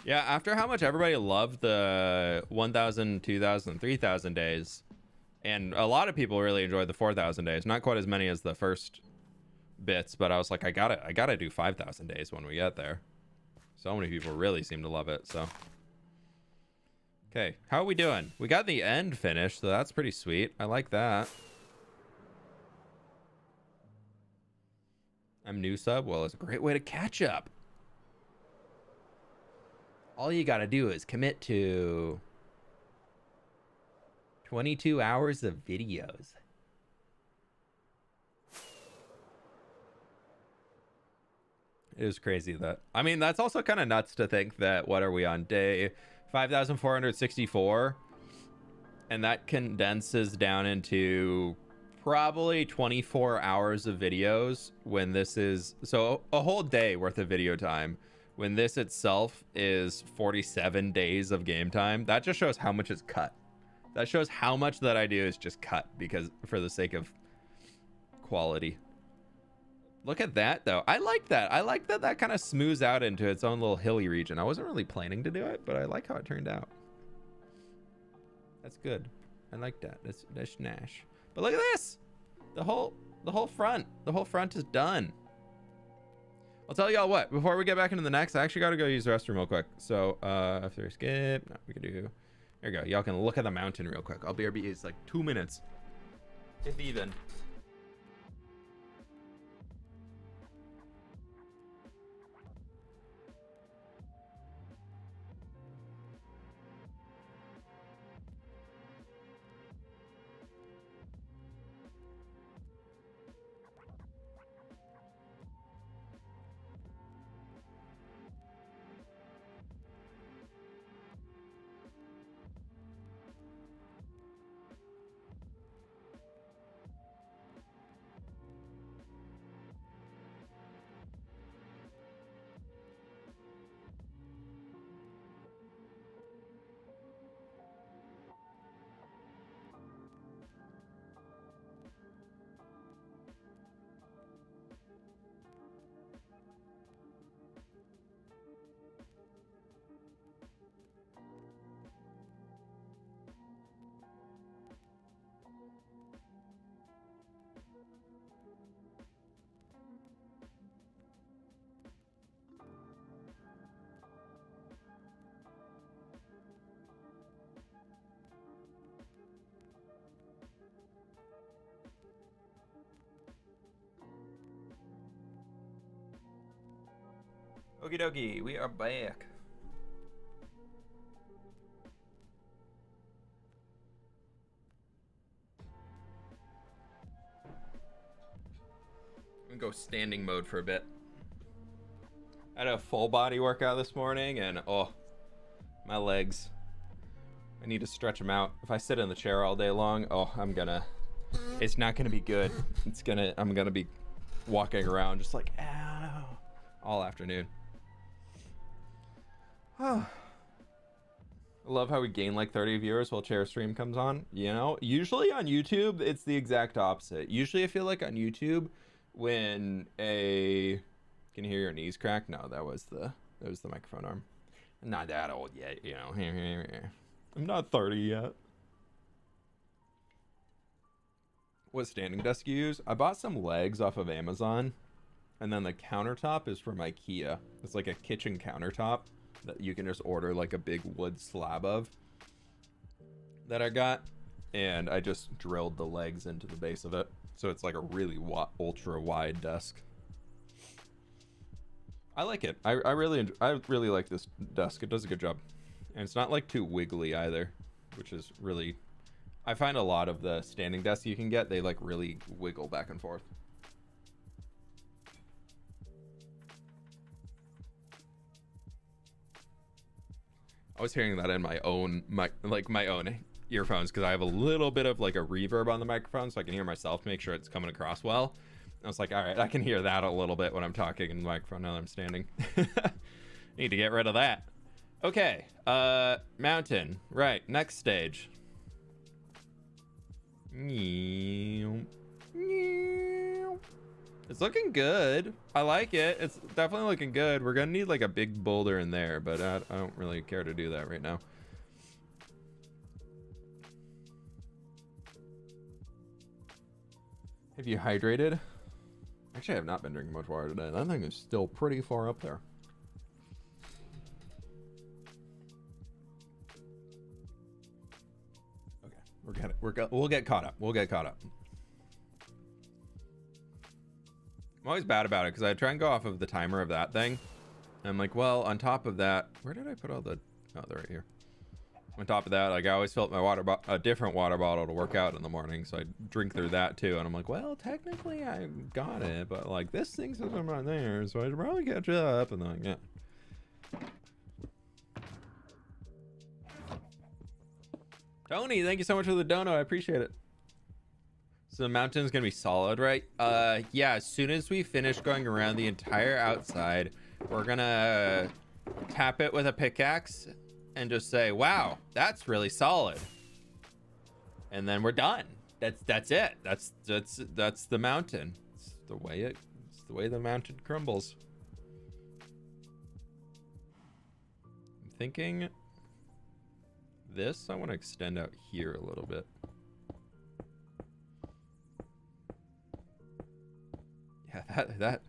Yeah, after how much everybody loved the 1,000, 2,000, 3,000 days, and a lot of people really enjoyed the 4,000 days. Not quite as many as the first bits, but I was like, I gotta do 5,000 days when we get there. So many people really seem to love it. So, okay, how are we doing? We got the end finished, so that's pretty sweet. I like that. I'm new sub. Well, it's a great way to catch up. All you gotta do is commit to 22 hours of videos. It is crazy that, I mean, that's also kind of nuts to think that, what are we on, day 5,464? And that condenses down into probably 24 hours of videos when this is, so a whole day worth of video time, when this itself is 47 days of game time. That just shows how much is cut. That shows how much that I do is just cut because for the sake of quality. Look at that though. I like that. I like that that kind of smooths out into its own little hilly region. I wasn't really planning to do it, but I like how it turned out. That's good. I like that. That's Nash. But look at this. The whole front is done. I'll tell y'all what, before we get back into the next, I actually got to go use the restroom real quick. So after we skip, no, we can do, there you go. Y'all can look at the mountain real quick. I'll BRB is like 2 minutes, if even. Okie dokie, we are back. I'm gonna go standing mode for a bit. I had a full body workout this morning and oh, my legs. I need to stretch them out. If I sit in the chair all day long, oh, it's not gonna be good. I'm gonna be walking around just like, ow, all afternoon. I love how we gain like 30 viewers while chair stream comes on. You know, usually on YouTube it's the exact opposite. Usually I feel like on YouTube when can you hear your knees crack? No, that was the microphone arm. I'm not that old yet, you know. I'm not 30 yet. What standing desk you use? I bought some legs off of Amazon, and then the countertop is from IKEA. It's like a kitchen countertop that you can just order like a big wood slab of that I got, and I just drilled the legs into the base of it, so it's like a really ultra wide desk. I like it. I really like this desk. It does a good job, and it's not like too wiggly either, which is really, I find a lot of the standing desks you can get, they like really wiggle back and forth. I was hearing that in my own earphones because I have a little bit of like a reverb on the microphone, so I can hear myself to make sure it's coming across well. I was like, all right, I can hear that a little bit when I'm talking in the microphone now that I'm standing. Need to get rid of that. Okay, mountain. Right, next stage. It's looking good. I like it. It's definitely looking good. We're gonna need like a big boulder in there, but I don't really care to do that right now. Have you hydrated? Actually, I have not been drinking much water today. That thing is still pretty far up there. Okay, we'll get caught up. We'll get caught up. I'm always bad about it because I try and go off of the timer of that thing. And I'm like, well, on top of that, where did I put all the? Oh, they're right here. On top of that, like I always fill up my a different water bottle to work out in the morning, so I drink through that too. And I'm like, well, technically I got it, but like this thing says I'm not there, so I should probably catch up. And then like, yeah. Tony, thank you so much for the dono. I appreciate it. So the mountain's gonna be solid, right? Yeah, as soon as we finish going around the entire outside, we're gonna tap it with a pickaxe and just say, wow, that's really solid. And then we're done. That's it. That's the mountain. It's the way the mountain crumbles. I'm thinking this I want to extend out here a little bit. Yeah, that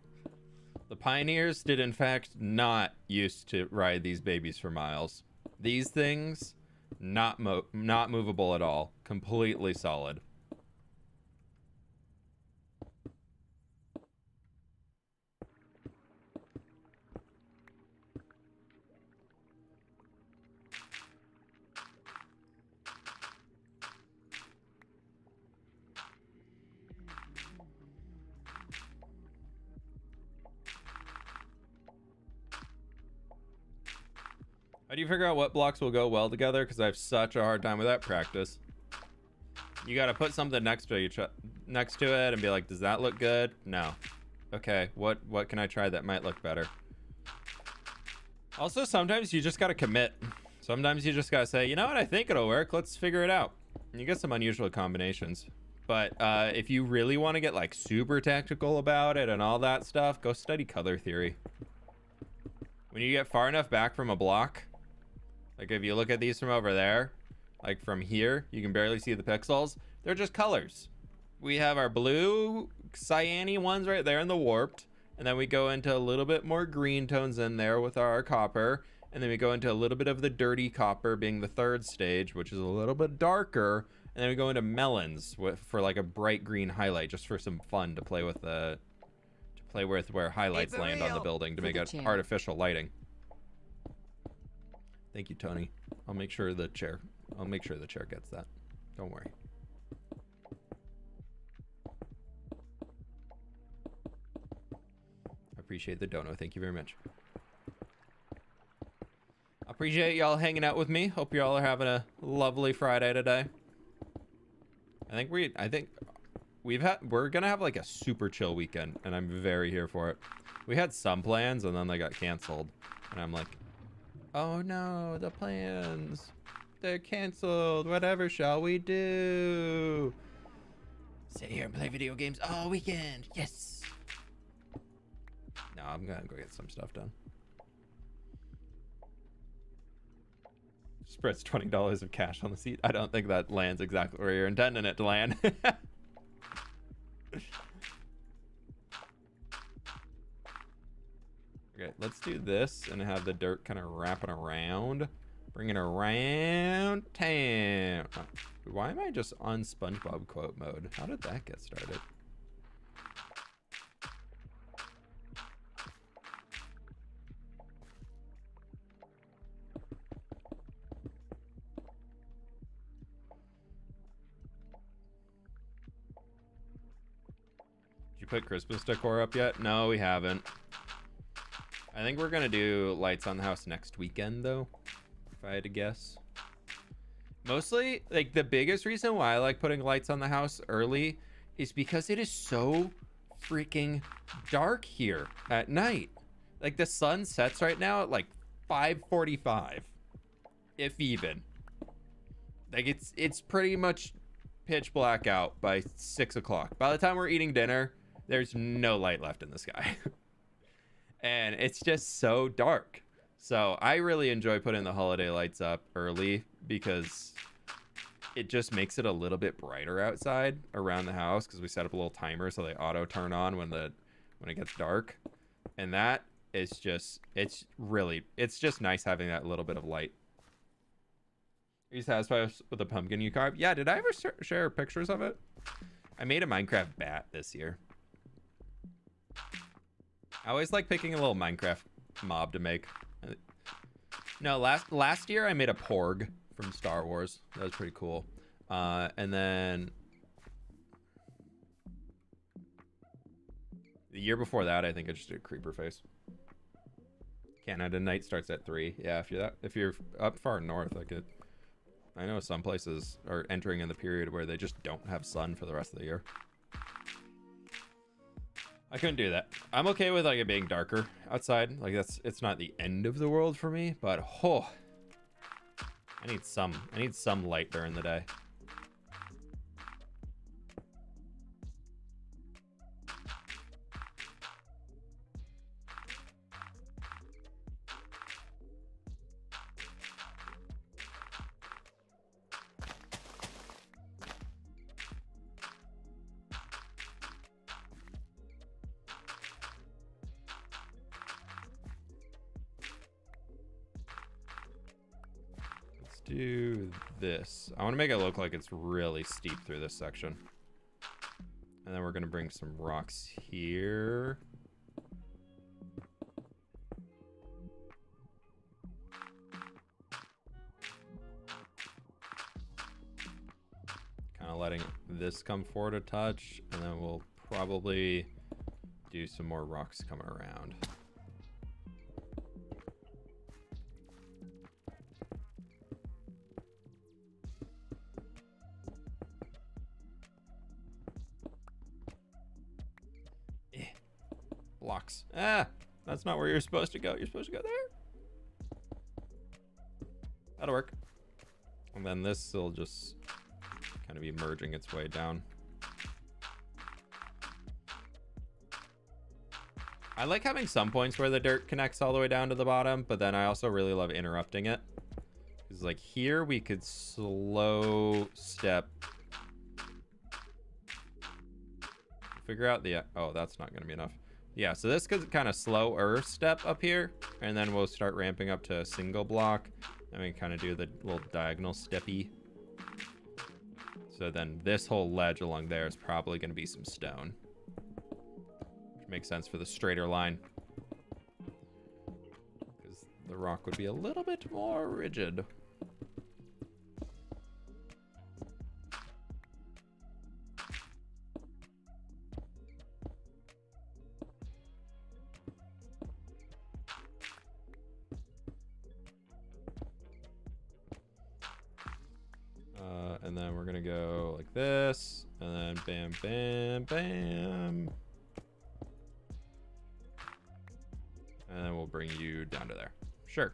the pioneers did in fact not used to ride these babies for miles. These things not movable at all, completely solid. How do you figure out what blocks will go well together? Because I have such a hard time with that practice. You got to put something next to it and be like, does that look good? No. Okay, what can I try that might look better? Also, sometimes you just got to commit. Sometimes you just got to say, you know what, I think it'll work. Let's figure it out. And you get some unusual combinations. But if you really want to get like super tactical about it and all that stuff, go study color theory. When you get far enough back from a block, like if you look at these from over there, like from here, you can barely see the pixels. They're just colors. We have our blue cyan ones right there in the warped. And then we go into a little bit more green tones in there with our copper. And then we go into a little bit of the dirty copper being the third stage, which is a little bit darker. And then we go into melons for like a bright green highlight, just for some fun to play with where highlights land on the building to make it artificial lighting. Thank you, Tony. I'll make sure the chair gets that. Don't worry. I appreciate the dono. Thank you very much. I appreciate y'all hanging out with me. Hope y'all are having a lovely Friday today. We're gonna have like a super chill weekend, and I'm very here for it. We had some plans and then they got canceled, and I'm like, oh no, the plans, they're canceled. Whatever shall we do? Sit here and play video games all weekend. Yes. No, I'm gonna go get some stuff done. Spreads $20 of cash on the seat. I don't think that lands exactly where you're intending it to land. Okay, let's do this and have the dirt kind of wrapping around. Bring it around town. Why am I just on SpongeBob quote mode? How did that get started? Did you put Christmas decor up yet? No, we haven't. I think we're gonna do lights on the house next weekend though, if I had to guess. Mostly, like the biggest reason why I like putting lights on the house early is because it is so freaking dark here at night. Like the sun sets right now at like 5:45, if even. Like it's pretty much pitch black out by 6 o'clock. By the time we're eating dinner, there's no light left in the sky. And it's just so dark. So I really enjoy putting the holiday lights up early because it just makes it a little bit brighter outside around the house, because we set up a little timer so they auto turn on when it gets dark. And that is just, it's just nice having that little bit of light. Are you satisfied with the pumpkin you carved? Yeah, did I ever share pictures of it? I made a Minecraft bat this year. I always like picking a little Minecraft mob to make. No, last year I made a Porg from Star Wars. That was pretty cool. And then the year before that, I think I just did a creeper face. Canada night starts at 3. Yeah, if you're up far north, I know some places are entering in the period where they just don't have sun for the rest of the year. I couldn't do that. I'm okay with it being darker outside. It's not the end of the world for me, but I need some light during the day. Do this. I want to make it look like it's really steep through this section. And then we're going to bring some rocks here. Kind of letting this come forward a touch, and then we'll probably do some more rocks coming around. Blocks. That's not where you're supposed to go. You're supposed to go there. That'll work. And then this will just kind of be merging its way down. I like having some points where the dirt connects all the way down to the bottom, but then I also really love interrupting it. Because like here we could slow step. Figure out the, oh, that's not going to be enough. Yeah, so this could kind of slower step up here, and then we'll start ramping up to a single block, and we kind of do the little diagonal steppy. So then this whole ledge along there is probably going to be some stone, which makes sense for the straighter line, because the rock would be a little bit more rigid. And then we're gonna go like this, and then bam, bam, bam. And then we'll bring you down to there. Sure.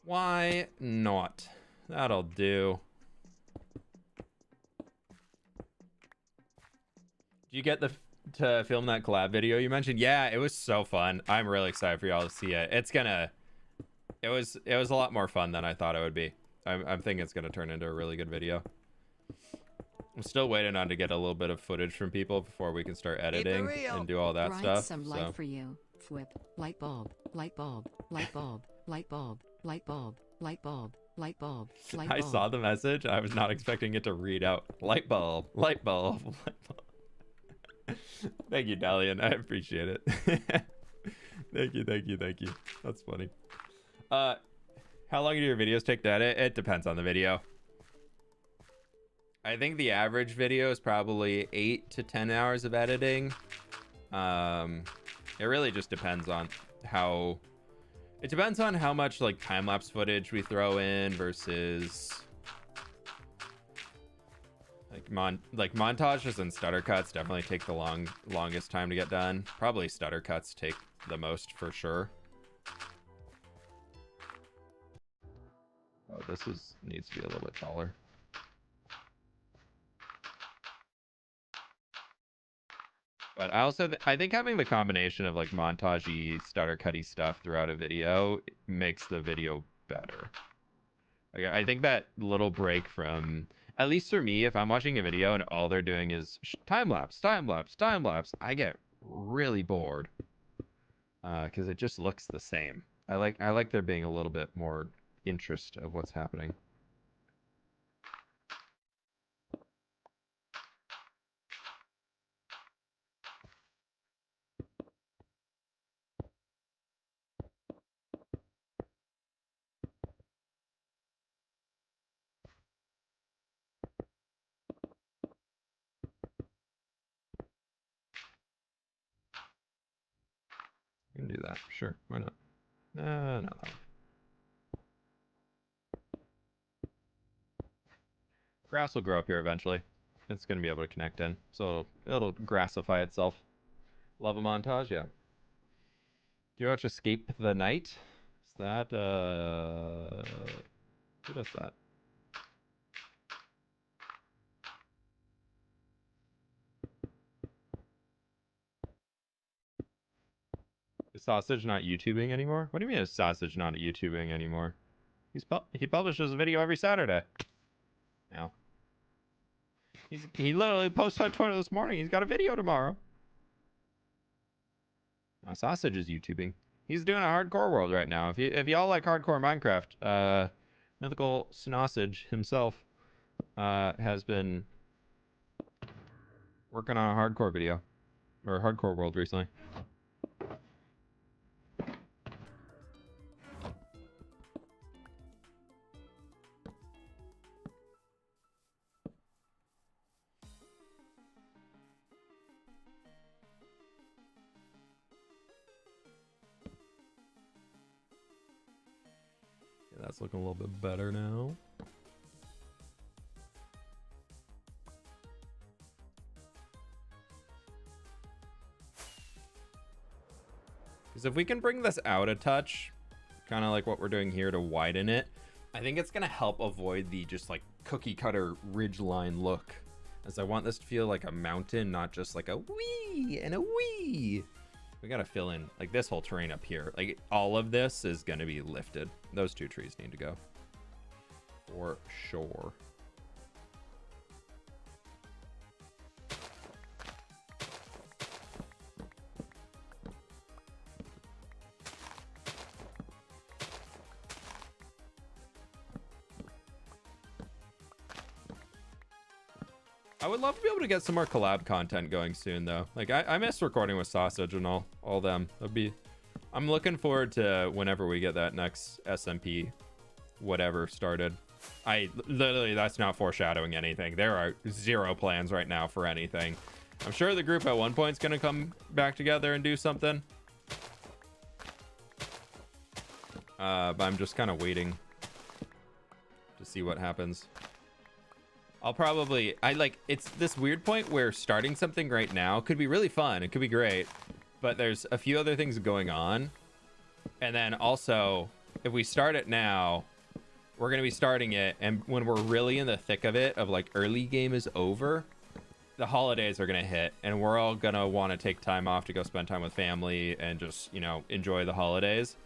Why not? That'll do. Did you get to film that collab video you mentioned? Yeah, it was so fun. I'm really excited for y'all to see it. It was a lot more fun than I thought it would be. I'm thinking it's gonna turn into a really good video. I'm still waiting on to get a little bit of footage from people before we can start editing and do all that stuff. Some light for you. fWhip. Light bulb. Light bulb. Light bulb. Light bulb. Light bulb. Light bulb. Light bulb. Light bulb. I saw the message. I was not expecting it to read out light bulb. Light bulb. Light bulb. Thank you, Dalian. I appreciate it. Thank you. That's funny. How long do your videos take to edit? It depends on the video. I think the average video is probably 8 to 10 hours of editing. It really just depends on how much like time-lapse footage we throw in versus like montages and stutter cuts definitely take the longest time to get done. Probably stutter cuts take the most for sure. Oh, this needs to be a little bit taller. But I think having the combination of like montagey, stutter cutty stuff throughout a video makes the video better. Like, I think that little break from, at least for me, if I'm watching a video and all they're doing is time lapse, time lapse, time lapse, I get really bored. Because it just looks the same. I like there being a little bit more interest of what's happening. You can do that, sure. Why not? No, not that one. Grass will grow up here eventually. It's gonna be able to connect in, so it'll grassify itself. Love a montage, yeah. Do you watch Escape the Night? Is that who does that? Is Sausage not YouTubing anymore? What do you mean is Sausage not YouTubing anymore? He publishes a video every Saturday. Now. He literally posted on Twitter this morning. He's got a video tomorrow. Sausage is YouTubing. He's doing a hardcore world right now. If y'all like hardcore Minecraft, Mythical Sausage himself has been working on a hardcore video or a hardcore world recently. That's looking a little bit better now. Because if we can bring this out a touch, kind of like what we're doing here to widen it, I think it's going to help avoid the just like cookie cutter ridgeline look. As I want this to feel like a mountain, not just like a wee and a wee. We gotta fill in like this whole terrain up here. Like all of this is gonna be lifted. Those two trees need to go for sure. I would love to be able to get some more collab content going soon, though. Like, I miss recording with Sausage and all them. I'm looking forward to whenever we get that next SMP whatever started. Literally, that's not foreshadowing anything. There are zero plans right now for anything. I'm sure the group at one point is going to come back together and do something. But I'm just kind of waiting to see what happens. It's this weird point where starting something right now could be really fun. It could be great, but there's a few other things going on. And then also, if we start it now, we're going to be starting it. And when we're really in the thick of it, of like early game is over, the holidays are going to hit and we're all going to want to take time off to go spend time with family and just, you know, enjoy the holidays.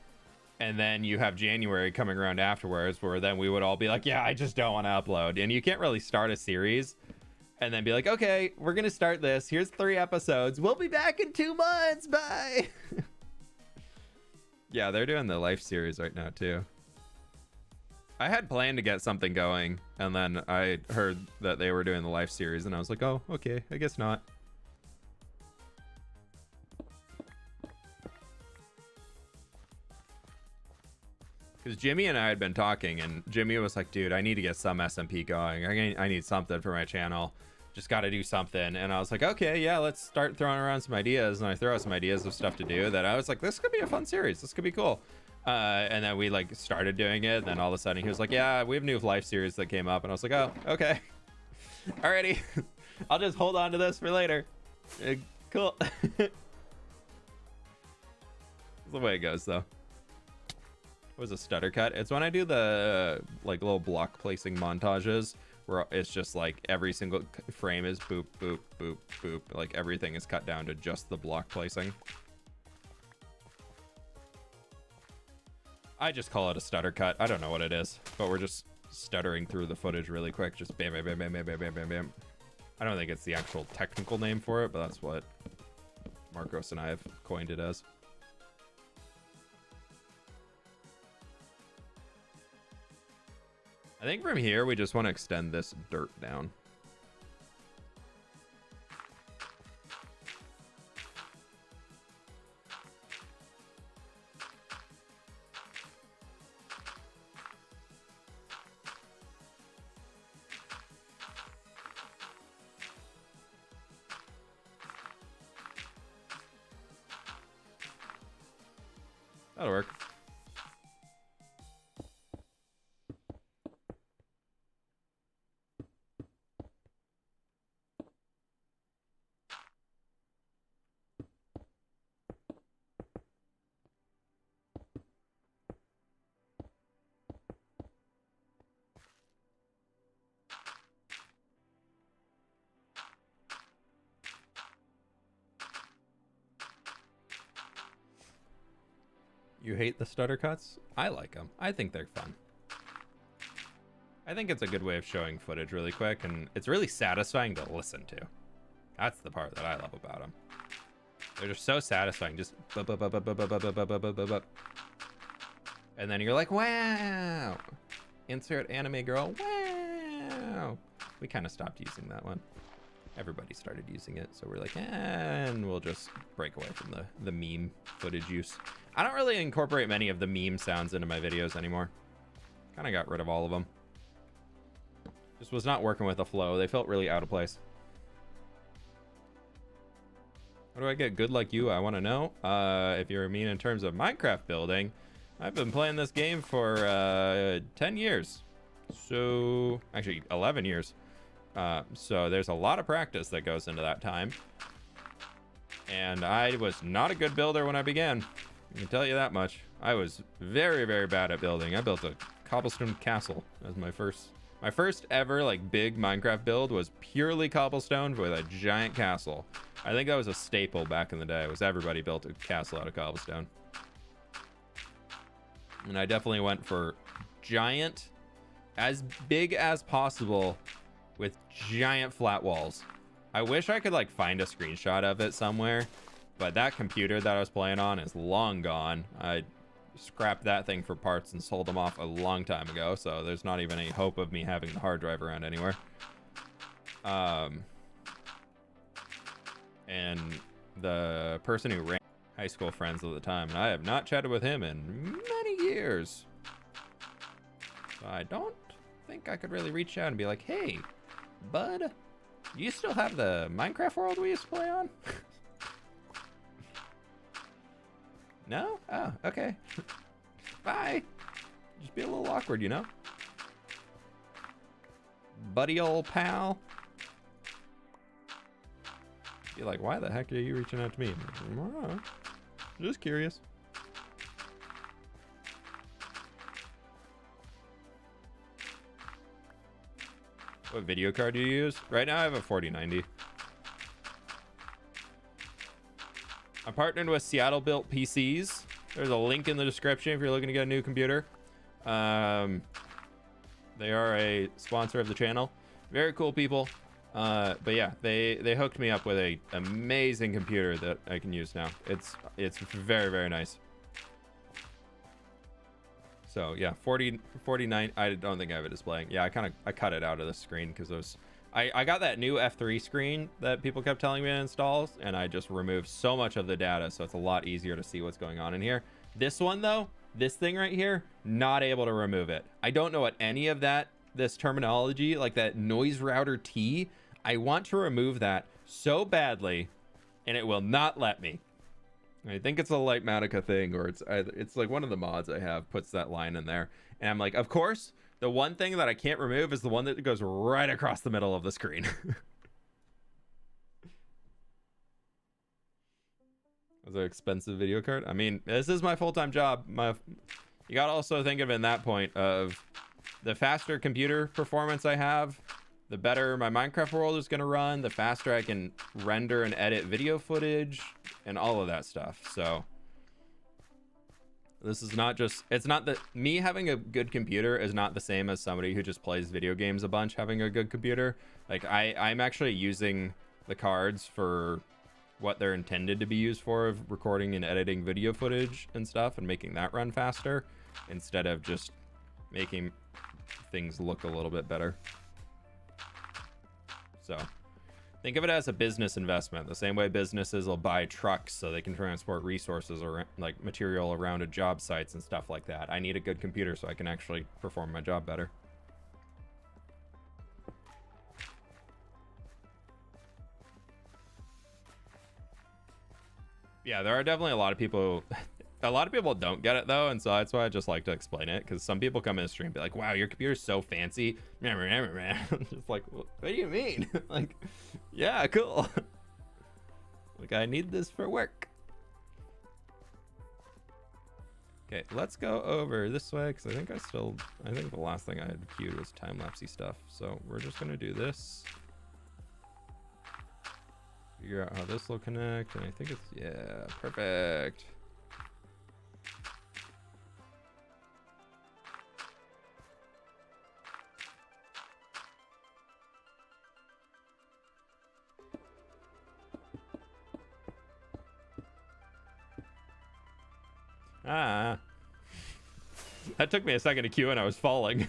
And then you have January coming around afterwards where then we would all be like, yeah, I just don't want to upload. And you can't really start a series and then be like, okay, we're going to start this. Here's 3 episodes. We'll be back in 2 months. Bye. Yeah, they're doing the life series right now, too. I had planned to get something going. And then I heard that they were doing the life series. And I was like, oh, okay, I guess not. Because Jimmy and I had been talking, and Jimmy was like, dude, I need to get some SMP going. I need something for my channel. Just got to do something. And I was like, okay, yeah, let's start throwing around some ideas. And I throw out some ideas of stuff to do that I was like, this could be a fun series. This could be cool. And then we like started doing it. And then all of a sudden he was like, yeah, we have a new life series that came up. And I was like, oh, okay. Alrighty. I'll just hold on to this for later. Cool. the way it goes, though. What was a stutter cut? It's when I do the like little block placing montages where it's just like every single frame is boop, boop, boop, boop. Like everything is cut down to just the block placing. I just call it a stutter cut. I don't know what it is, but we're just stuttering through the footage really quick. Just bam, bam, bam, bam, bam, bam, bam, bam, bam. I don't think it's the actual technical name for it, but that's what Marcos and I have coined it as. I think from here, we just want to extend this dirt down. That'll work. You hate the stutter cuts? I like them. I think they're fun. I think it's a good way of showing footage really quick, and it's really satisfying to listen to. That's the part that I love about them. They're just so satisfying. Just bup, bup, bup, bup, bup, bup, bup, bup, bup, bup, bup. And then you're like, wow. Insert anime girl. Wow. We kind of stopped using that one. Everybody started using it, so we're like, and we'll just break away from the meme footage use. I don't really incorporate many of the meme sounds into my videos anymore. Kind of got rid of all of them. Just was not working with the flow. They felt really out of place. How do I get good like you? I want to know. If you're mean in terms of Minecraft building, I've been playing this game for 10 years. So, actually 11 years. So there's a lot of practice that goes into that time. And I was not a good builder when I began. I can tell you that much. I was very, very bad at building. I built a cobblestone castle as my first ever like big Minecraft build was purely cobblestone with a giant castle. I think that was a staple back in the day. Was everybody built a castle out of cobblestone. And I definitely went for giant, as big as possible with giant flat walls. I wish I could like find a screenshot of it somewhere, but that computer that I was playing on is long gone. I scrapped that thing for parts and sold them off a long time ago, so there's not even any hope of me having the hard drive around anywhere. And the person who ran high school friends at the time, and I have not chatted with him in many years. So I don't think I could really reach out and be like, hey, bud, do you still have the Minecraft world we used to play on? No? Oh, okay. Bye. Just be a little awkward, you know? Buddy old pal. Be like, why the heck are you reaching out to me? Oh, just curious. What video card do you use? Right now I have a 4090. I'm partnered with Seattle Built PCs. There's a link in the description if you're looking to get a new computer. They are a sponsor of the channel. Very cool people. But yeah, they hooked me up with a amazing computer that I can use now. It's very, very nice. So yeah, 49. I don't think I have it displaying. Yeah, I cut it out of the screen because I got that new F3 screen that people kept telling me to install, and I just removed so much of the data, so it's a lot easier to see what's going on in here. This one though, this thing right here, not able to remove it. I don't know what any of this terminology, like that noise router T, I want to remove that so badly, and it will not let me. I think it's a Lightmatica thing, or it's like one of the mods I have puts that line in there, and I'm like, of course. The one thing that I can't remove is the one that goes right across the middle of the screen. Was an expensive video card. I mean, this is my full-time job. You gotta also think of it in that point of the faster computer performance I have, the better my Minecraft world is gonna run, the faster I can render and edit video footage and all of that stuff. So this is not just, it's not that me having a good computer is not the same as somebody who just plays video games a bunch having a good computer. Like I'm actually using the cards for what they're intended to be used for, of recording and editing video footage and stuff and making that run faster instead of just making things look a little bit better. So think of it as a business investment, the same way businesses will buy trucks so they can transport resources or like material around a job sites and stuff like that. I need a good computer so I can actually perform my job better. Yeah, there are definitely a lot of people don't get it though, and so that's why I just like to explain it, because some people come in the stream and be like, wow, your computer's so fancy. Just like, what do you mean? Like, yeah, cool. Like, I need this for work. Okay, let's go over this way, because I think the last thing I had queued was time-lapsey stuff. So we're just gonna do this. Figure out how this will connect, and I think it's, yeah, perfect. Ah. That took me a second to queue and I was falling.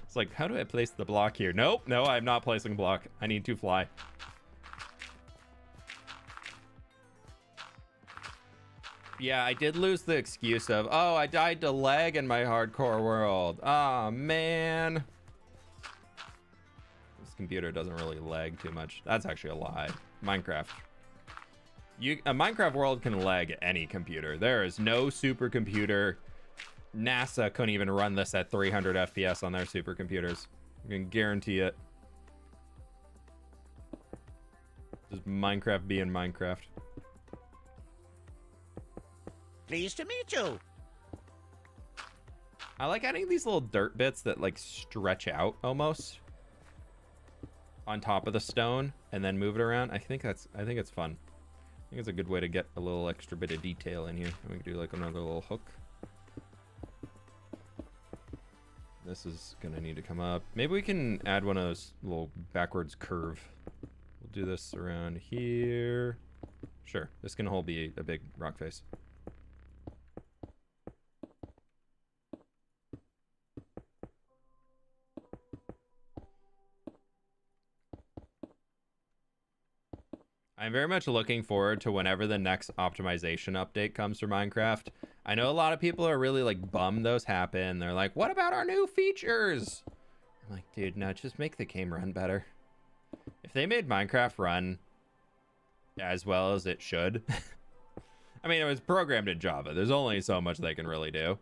It's like, how do I place the block here? Nope, no, I'm not placing block. I need to fly. Yeah, I did lose the excuse of, oh, I died to lag in my hardcore world. Oh, man. This computer doesn't really lag too much. That's actually a lie. Minecraft. A Minecraft world can lag any computer. There is no supercomputer. NASA couldn't even run this at 300 FPS on their supercomputers. I can guarantee it. Just Minecraft being Minecraft. Pleased to meet you. I like adding these little dirt bits that like stretch out almost on top of the stone and then move it around. I think it's fun. I think it's a good way to get a little extra bit of detail in here. We can do like another little hook. This is gonna need to come up. Maybe we can add one of those little backwards curve. We'll do this around here. Sure, this can hold be a big rock face. I'm very much looking forward to whenever the next optimization update comes for Minecraft. I know a lot of people are really like bummed those happen. They're like, what about our new features? I'm like, dude, no, just make the game run better. If they made Minecraft run as well as it should. I mean, it was programmed in Java. There's only so much they can really do.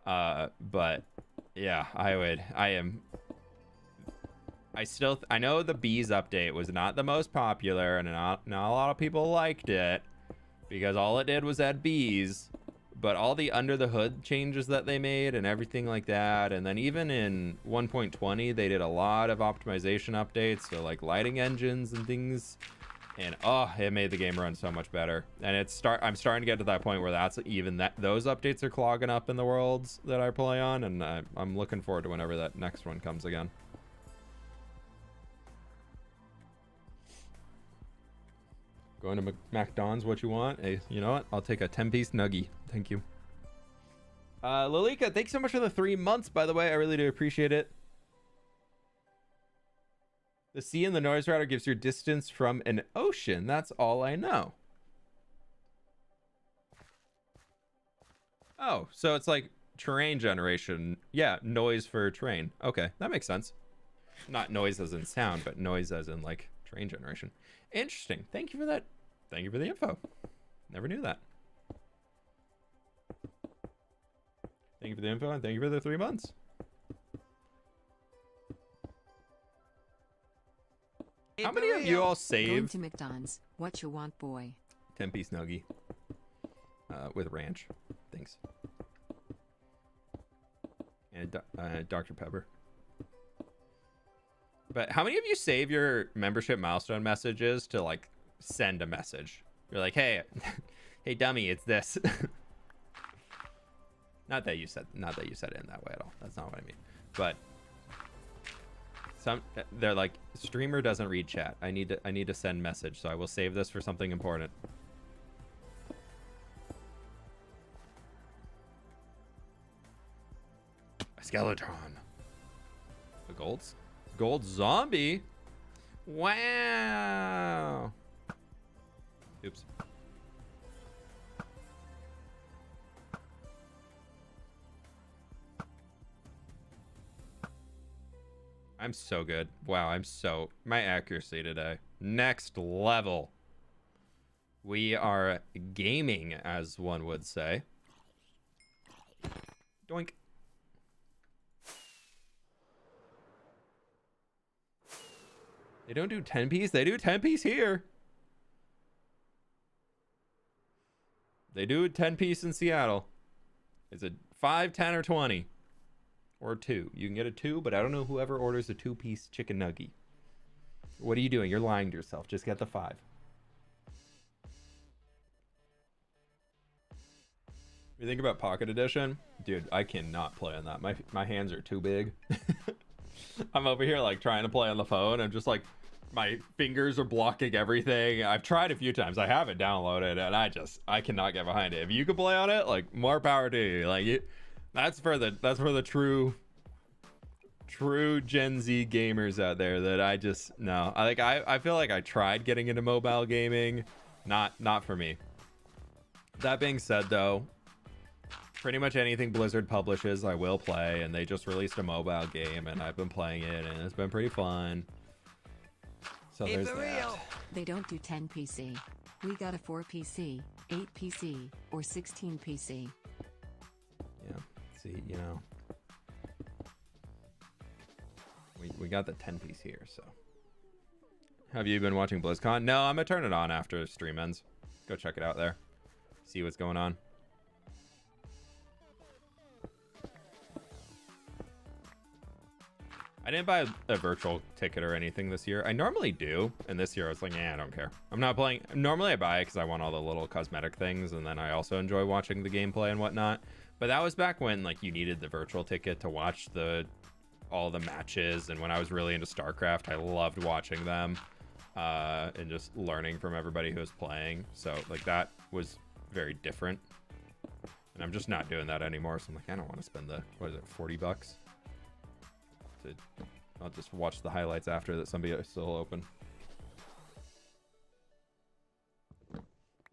But yeah, I know the bees update was not the most popular and not a lot of people liked it because all it did was add bees, but all the under the hood changes that they made and everything like that, and then even in 1.20 they did a lot of optimization updates, so like lighting engines and things, and oh, it made the game run so much better. And I'm starting to get to that point where those updates are clogging up in the worlds that I play on, and I'm looking forward to whenever that next one comes again. Going to McDonald's, what you want? Hey, you know what? I'll take a 10-piece nuggie. Thank you. Lalika, thanks so much for the 3 months, by the way. I really do appreciate it. The sea and the noise router gives your distance from an ocean. That's all I know. Oh, so it's like terrain generation. Yeah, noise for terrain. Okay, that makes sense. Not noise as in sound, but noise as in like terrain generation. Interesting. Thank you for that. Thank you for the info. Never knew that. Thank you for the info and thank you for the 3 months. How many of you all saved? Going to McDonald's. What you want, boy? 10-piece nuggie. with ranch. Thanks. And Dr. Pepper. But how many of you save your membership milestone messages to like send a message? You're like, hey, hey dummy, it's this. Not that you said it in that way at all. That's not what I mean. But they're like, streamer doesn't read chat. I need to send message, so I will save this for something important. A Skeletron. A gold zombie. Wow. Oops. I'm so good. Wow, my accuracy today. Next level. We are gaming, as one would say. Doink. They don't do 10-piece. They do 10-piece here. They do a 10-piece in Seattle. Is it 5, 10, or 20? Or 2. You can get a 2, but I don't know whoever orders a 2-piece chicken nugget. What are you doing? You're lying to yourself. Just get the 5. You think about Pocket Edition? Dude, I cannot play on that. My hands are too big. I'm over here like trying to play on the phone. I'm just like, my fingers are blocking everything. I've tried a few times. I have it downloaded, and I cannot get behind it. If you can play on it, like, more power to you. Like, that's for the true Gen Z gamers out there that I just no. I feel like I tried getting into mobile gaming, not for me. That being said, though, pretty much anything Blizzard publishes, I will play, and they just released a mobile game, and I've been playing it, and it's been pretty fun. So there's that. They don't do 10 PC. We got a 4 PC, 8 PC, or 16 PC. Yeah, see, you know, we got the 10 piece here. So, have you been watching BlizzCon? No, I'm gonna turn it on after stream ends. Go check it out there. See what's going on. I didn't buy a virtual ticket or anything this year. I normally do, and this year I was like, I don't care. I'm not playing. Normally I buy it because I want all the little cosmetic things, and then I also enjoy watching the gameplay and whatnot. But that was back when like you needed the virtual ticket to watch all the matches, and when I was really into StarCraft, I loved watching them and just learning from everybody who was playing. So like that was very different, and I'm just not doing that anymore. So I'm like, I don't want to spend the $40. I'll just watch the highlights after that somebody is still open.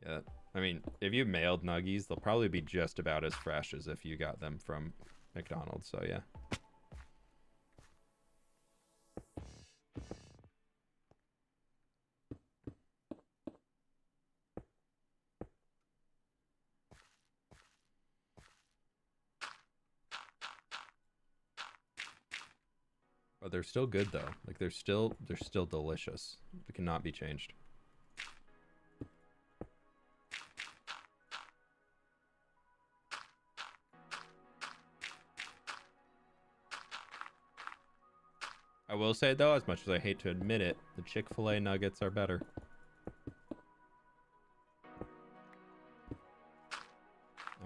Yeah, I mean, if you mailed nuggies, they'll probably be just about as fresh as if you got them from McDonald's, so yeah. But they're still good though. Like they're still delicious. They cannot be changed. I will say though, as much as I hate to admit it, the Chick-fil-A nuggets are better.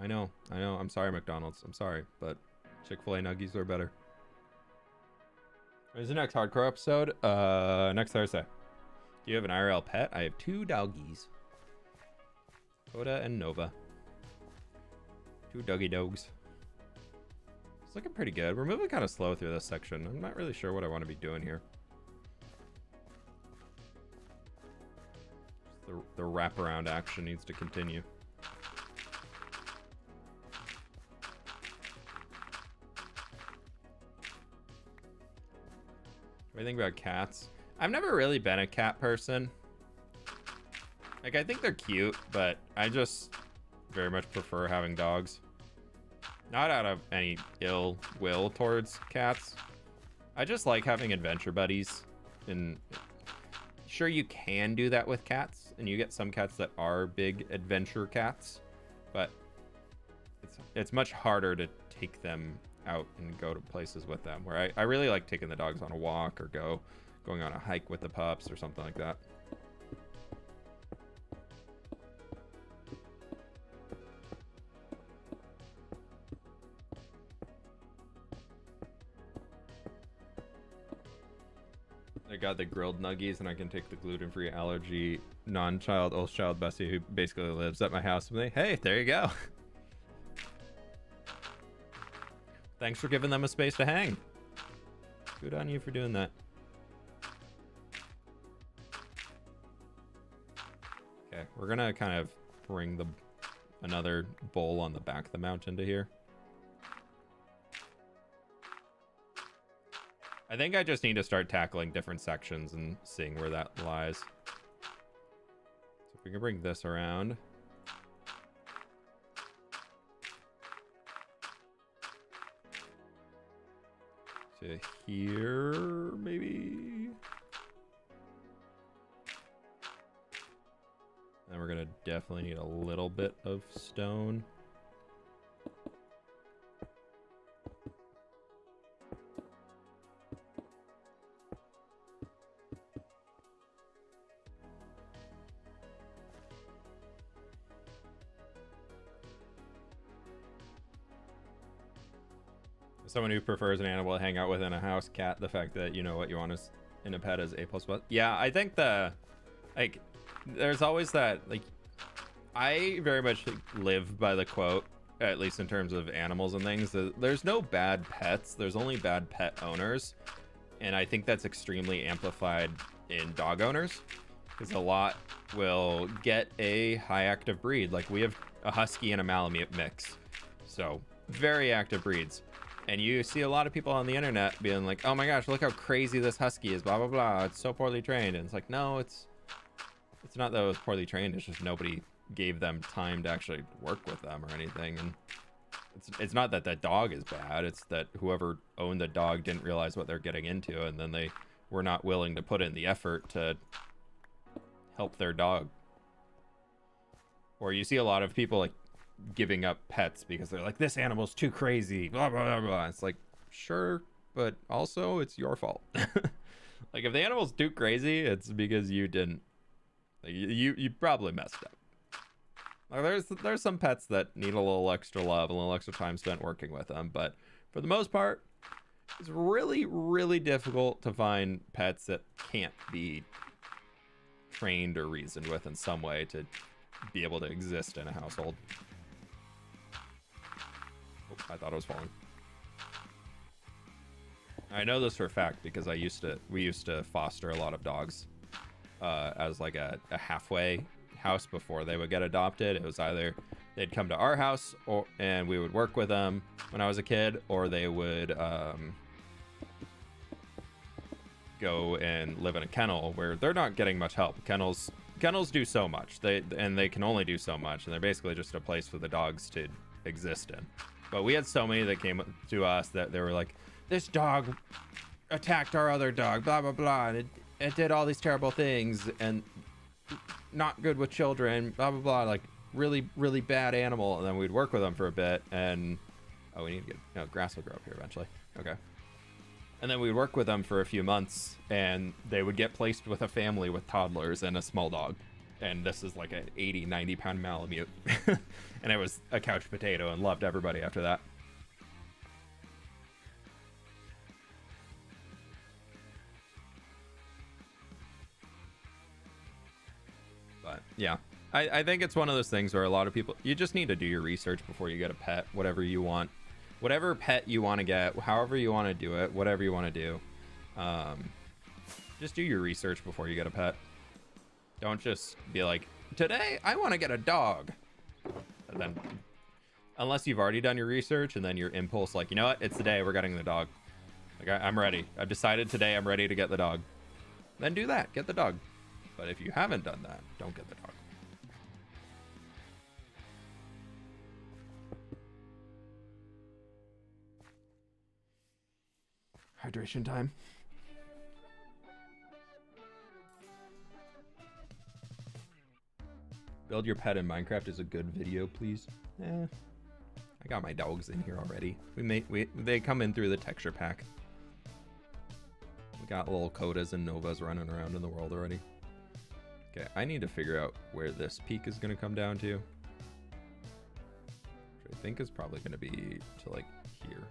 I know. I'm sorry, McDonald's. I'm sorry, but Chick-fil-A nuggies are better. When's the next hardcore episode? Next Thursday. Do you have an IRL pet? I have 2 doggies. Coda and Nova. 2 doggy dogs. It's looking pretty good. We're moving kind of slow through this section. I'm not really sure what I want to be doing here. The wraparound action needs to continue. What do you think about cats? I've never really been a cat person. Like, I think they're cute, but I just very much prefer having dogs. Not out of any ill will towards cats. I just like having adventure buddies. And sure, you can do that with cats, and you get some cats that are big adventure cats. but it's much harder to take them out and go to places with them, where I really like taking the dogs on a walk or going on a hike with the pups or something like that. I got the grilled nuggies, and I can take the gluten-free allergy non-child old child Bessie, who basically lives at my house with me. Hey, there you go. Thanks for giving them a space to hang. Good on you for doing that. Okay, we're gonna kind of bring another bowl on the back of the mountain to here. I think I just need to start tackling different sections and seeing where that lies. So if we can bring this around. To here, maybe. And we're gonna definitely need a little bit of stone. Someone who prefers an animal to hang out with in a house, cat, the fact that you know what you want is in a pet is A++. Yeah, I think there's always that, I very much live by the quote, at least in terms of animals and things, that there's no bad pets, there's only bad pet owners. And I think that's extremely amplified in dog owners, because a lot will get a high active breed. Like we have a husky and a malamute mix, so very active breeds. And you see a lot of people on the internet being like, oh my gosh, look how crazy this husky is, blah, blah, blah. It's so poorly trained. And it's like, no, it's not that it was poorly trained. It's just nobody gave them time to actually work with them or anything. And it's not that that dog is bad. It's that whoever owned the dog didn't realize what they're getting into. And then they were not willing to put in the effort to help their dog. Or you see a lot of people giving up pets because they're like, this animal's too crazy, blah blah blah blah. It's like, sure, but also it's your fault. Like if the animal's too crazy, it's because you didn't, you probably messed up. Like there's some pets that need a little extra love, a little extra time spent working with them, but for the most part, it's really, really difficult to find pets that can't be trained or reasoned with in some way to be able to exist in a household. I thought it was falling. I know this for a fact because we used to foster a lot of dogs as like a halfway house before they would get adopted. It was either they'd come to our house and we would work with them when I was a kid, or they would go and live in a kennel where they're not getting much help. Kennels do so much. They can only do so much, and they're basically just a place for the dogs to exist in. But we had so many that came to us that they were like, this dog attacked our other dog, blah, blah, blah. And it did all these terrible things and not good with children, blah, blah, blah. Like really, really bad animal. And then we'd work with them for a bit and, oh, we need to get, grass will grow up here eventually. Okay. And then we'd work with them for a few months and they would get placed with a family with toddlers and a small dog. And this is like an 80, 90 pound Malamute. And it was a couch potato and loved everybody after that. But yeah, I think it's one of those things where a lot of people, you just need to do your research before you get a pet, whatever you want, whatever pet you want to get, however you want to do it, whatever you want to do. Just do your research before you get a pet. Don't just be like, today I want to get a dog. And then, unless you've already done your research and then your impulse, like, you know what, it's the day we're getting the dog. Like, I'm ready. I've decided today I'm ready to get the dog. Then do that. Get the dog. But if you haven't done that, don't get the dog. Hydration time. Build your pet in Minecraft is a good video, please. I got my dogs in here already. They come in through the texture pack. We got little Kodas and Novas running around in the world already. Okay, I need to figure out where this peak is going to come down to. Which I think is probably going to be to like here.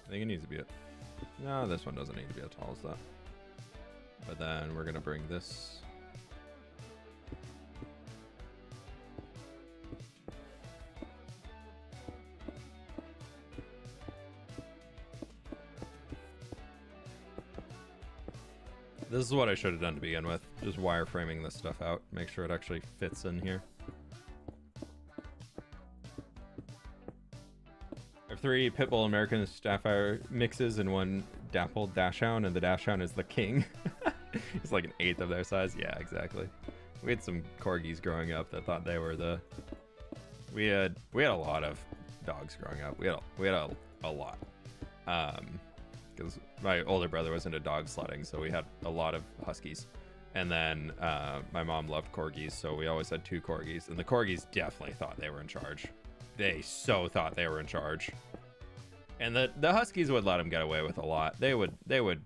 I think it needs to be no, this one doesn't need to be as tall as that. But then we're gonna bring this. This is what I should have done to begin with. Just wireframing this stuff out. Make sure it actually fits in here. I have 3 Pitbull American Staffordshire mixes and 1 Dappled Dachshund, and the Dachshund is the king. It's like an 1/8 of their size. Yeah, exactly. We had some corgis growing up that thought they were the. We had a lot of dogs growing up. We had a lot. Because my older brother was into dog sledding, so we had a lot of huskies. And then my mom loved corgis, so we always had 2 corgis. And the corgis definitely thought they were in charge. They so thought they were in charge. And the huskies would let them get away with a lot. They would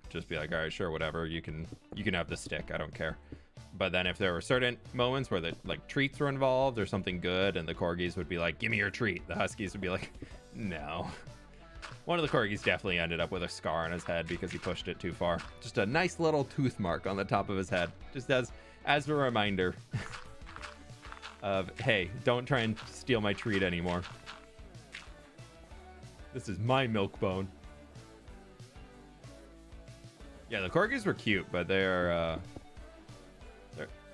just be like, all right, sure, whatever. You can have the stick. I don't care. But then if there were certain moments where the like treats were involved or something good, and the corgis would be like, give me your treat, the huskies would be like, no. One of the corgis definitely ended up with a scar on his head because he pushed it too far. Just a nice little tooth mark on the top of his head, just as a reminder of, hey, don't try and steal my treat anymore. This is my milk bone. Yeah, the corgis were cute, but they're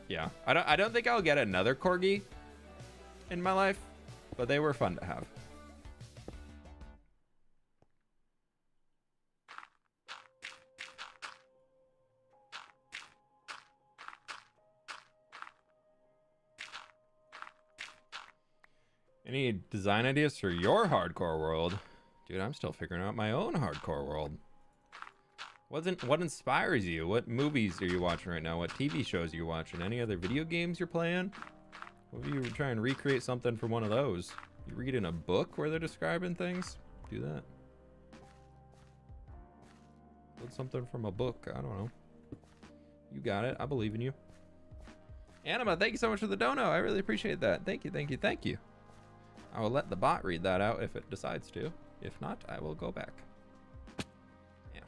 yeah. I don't think I'll get another corgi in my life, but they were fun to have. Any design ideas for your hardcore world? Dude, I'm still figuring out my own hardcore world. What inspires you? What movies are you watching right now? What TV shows are you watching? Any other video games you're playing? What if you try and recreate something from one of those? You read in a book where they're describing things? Do that. Build something from a book. I don't know. You got it. I believe in you. Anima, thank you so much for the dono. I really appreciate that. Thank you, thank you, thank you. I will let the bot read that out if it decides to. If not, I will go back. Yeah.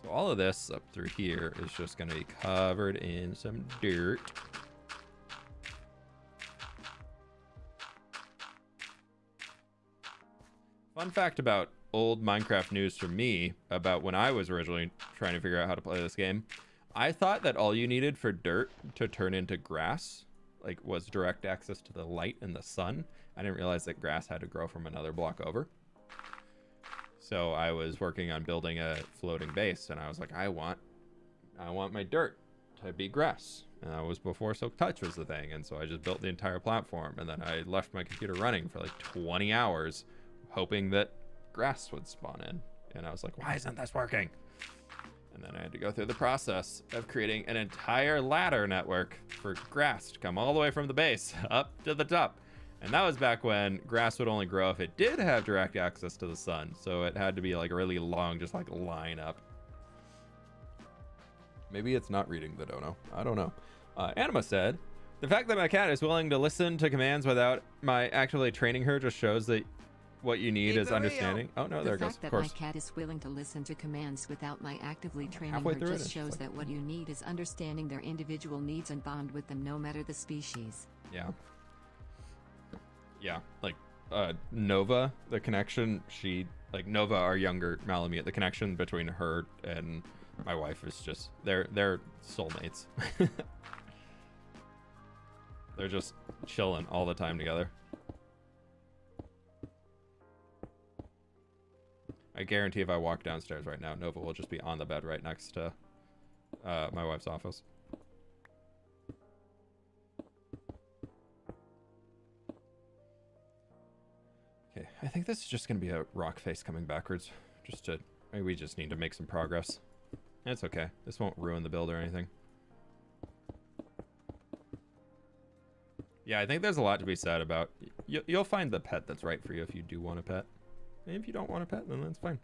So all of this up through here is just going to be covered in some dirt. Fun fact about old Minecraft news for me about when I was originally trying to figure out how to play this game. I thought that all you needed for dirt to turn into grass, like, was direct access to the light and the sun. I didn't realize that grass had to grow from another block over. So I was working on building a floating base, and I was like, I want my dirt to be grass. And that was before Silk Touch was the thing, and so I just built the entire platform, and then I left my computer running for like 20 hours, hoping that grass would spawn in. And I was like, why isn't this working? And then I had to go through the process of creating an entire ladder network for grass to come all the way from the base up to the top. And that was back when grass would only grow if it did have direct access to the sun. So it had to be like really long, just like line up. Maybe it's not reading the dono. I don't know. Anima said, the fact that my cat is willing to listen to commands without my actively training her just shows that what you need is understanding. Oh no, there it goes. The fact that my cat is willing to listen to commands without my actively training her just shows that what you need is understanding their individual needs and bond with them no matter the species. Yeah. Yeah, like Nova, the connection, Nova, our younger Malamute, the connection between her and my wife is just, they're soulmates. They're just chilling all the time together. I guarantee if I walk downstairs right now, Nova will just be on the bed right next to my wife's office. Okay, I think this is just going to be a rock face coming backwards. just to, maybe we just need to make some progress. It's okay. This won't ruin the build or anything. Yeah, I think there's a lot to be said about, you'll find the pet that's right for you if you do want a pet. And if you don't want a pet, then that's fine.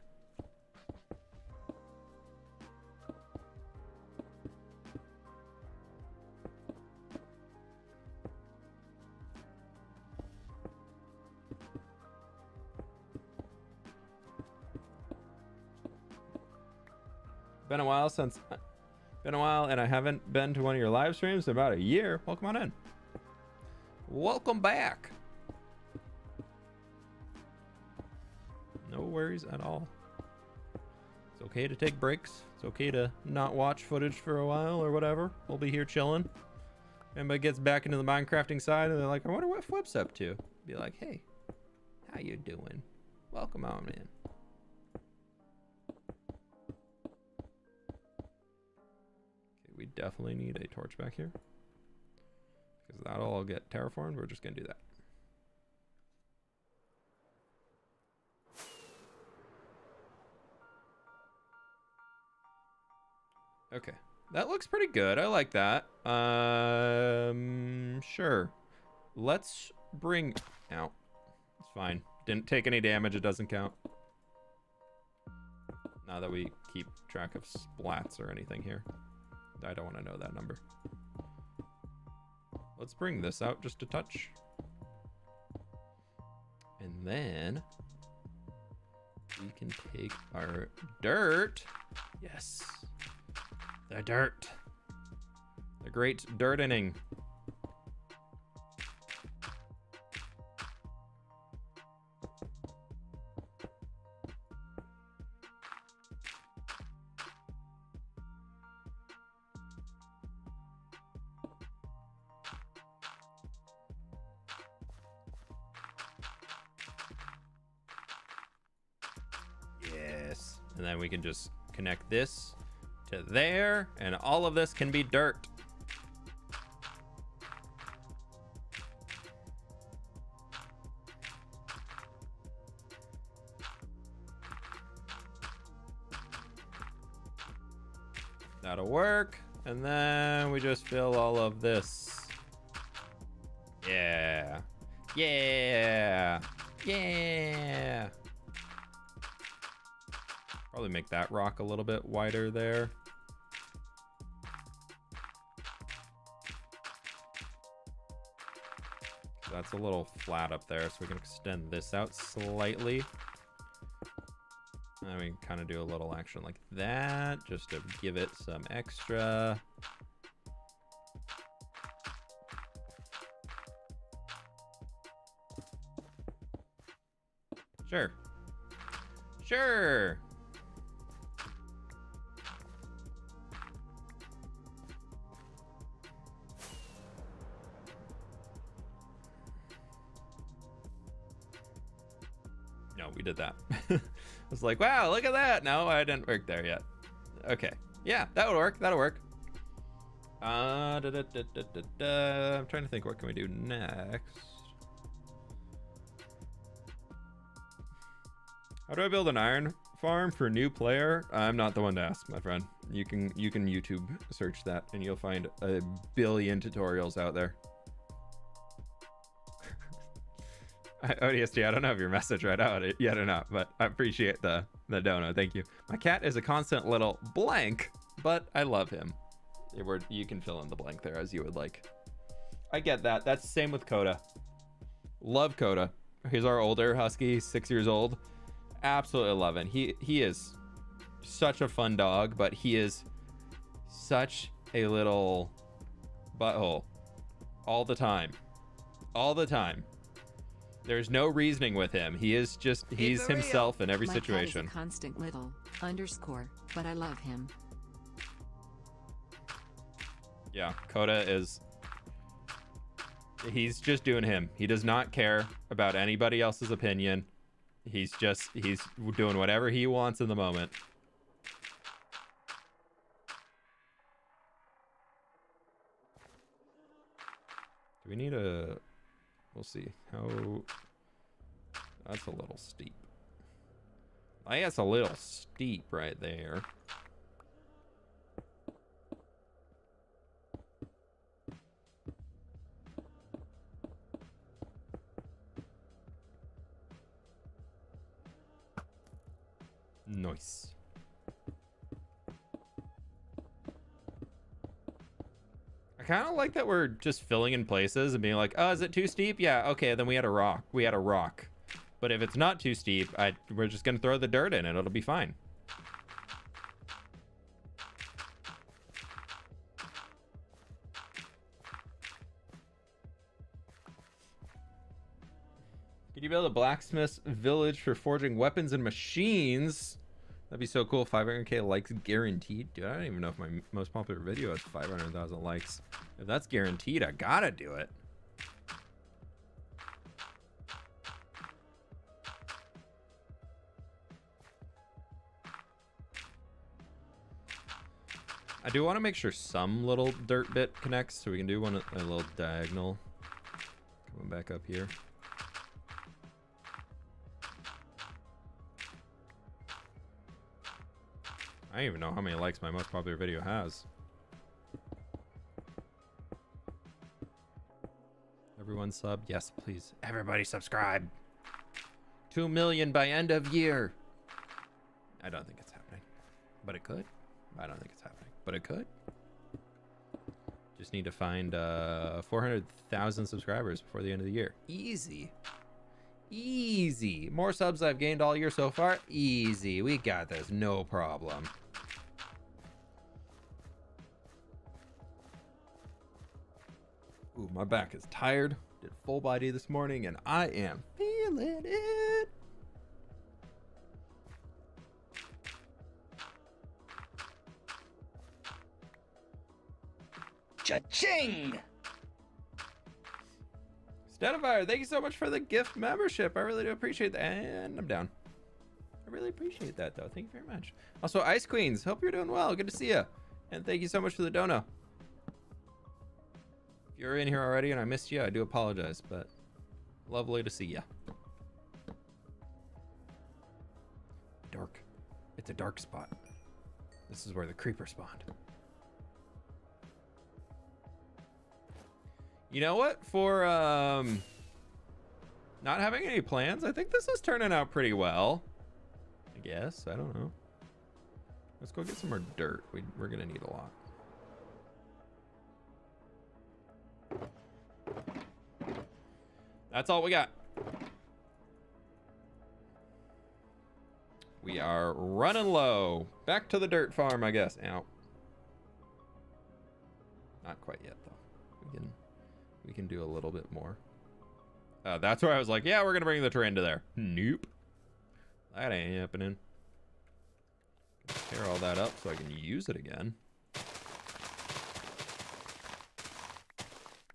Been a while and I haven't been to one of your live streams in about a year. Welcome on in. Welcome back. No worries at all. It's okay to take breaks. It's okay to not watch footage for a while or whatever. We'll be here chilling. Everybody gets back into the Minecrafting side and they're like, I wonder what fWhip's up to. Be like, hey, how you doing? Welcome on in. We definitely need a torch back here because that'll all get terraformed. We're just gonna do that. Okay, that looks pretty good. I like that. Sure. Let's bring out. It's fine. Didn't take any damage. It doesn't count. Now that we keep track of splats or anything here. I don't want to know that number. Let's bring this out just a touch. And then we can take our dirt. Yes. The dirt. The great dirtening. And then we can just connect this to there, and all of this can be dirt. That'll work. And then we just fill all of this. Yeah. Yeah. Yeah. Probably make that rock a little bit wider there. That's a little flat up there, so we can extend this out slightly. And we can kind of do a little action like that, just to give it some extra. Sure. Sure. No, we did that. I was like, wow, look at that. No, I didn't work there yet. Okay. Yeah, that would work. That'll work. I'm trying to think, what can we do next? How do I build an iron farm for a new player? I'm not the one to ask, my friend. You can YouTube search that and you'll find a billion tutorials out there. ODST, I don't know if your message read out yet or not, but I appreciate the dono. Thank you. My cat is a constant little blank, but I love him. You can fill in the blank there as you would like. I get that. That's the same with Coda. Love Coda. He's our older husky, 6 years old. Absolutely love him. He is such a fun dog, but he is such a little butthole all the time. All the time. There's no reasoning with him. He is just, he's himself in every situation. My cat is a constant little underscore, but I love him. Yeah, Coda is, he's just doing him. He does not care about anybody else's opinion. He's doing whatever he wants in the moment. Do we need a, we'll see how, that's a little steep. I guess a little steep right there. Nice. I kind of like that we're just filling in places and being like, oh, is it too steep? Yeah, okay, then we had a rock. We had a rock. But if it's not too steep, we're just going to throw the dirt in and it'll be fine. Could you build a blacksmith's village for forging weapons and machines? That'd be so cool. 500k likes guaranteed. Dude, I don't even know if my most popular video has 500,000 likes. If that's guaranteed, I gotta do it. I do want to make sure some little dirt bit connects, so we can do a little diagonal. Coming back up here. I don't even know how many likes my most popular video has. Everyone sub? Yes, please. Everybody subscribe. 2 million by end of year. I don't think it's happening, but it could. I don't think it's happening, but it could. Just need to find 400,000 subscribers before the end of the year. Easy. Easy. More subs I've gained all year so far. Easy. We got this. No problem. Ooh, my back is tired. Did full body this morning and I am feeling it. Cha-ching! Statifier, thank you so much for the gift membership. I really do appreciate that. And I'm down. I really appreciate that, though. Thank you very much. Also, Ice Queens, hope you're doing well. Good to see you. And thank you so much for the dono. If you're in here already and I missed you, I do apologize, but lovely to see you. Dark. It's a dark spot. This is where the creeper spawned. You know what? For not having any plans, I think this is turning out pretty well. I guess. I don't know. Let's go get some more dirt. We're going to need a lot. That's all we got. We are running low. Back to the dirt farm, I guess. Ow. Not quite yet, though. We can do a little bit more. That's where I was like, yeah, we're going to bring the terrain to there. Nope. That ain't happening. Tear all that up so I can use it again.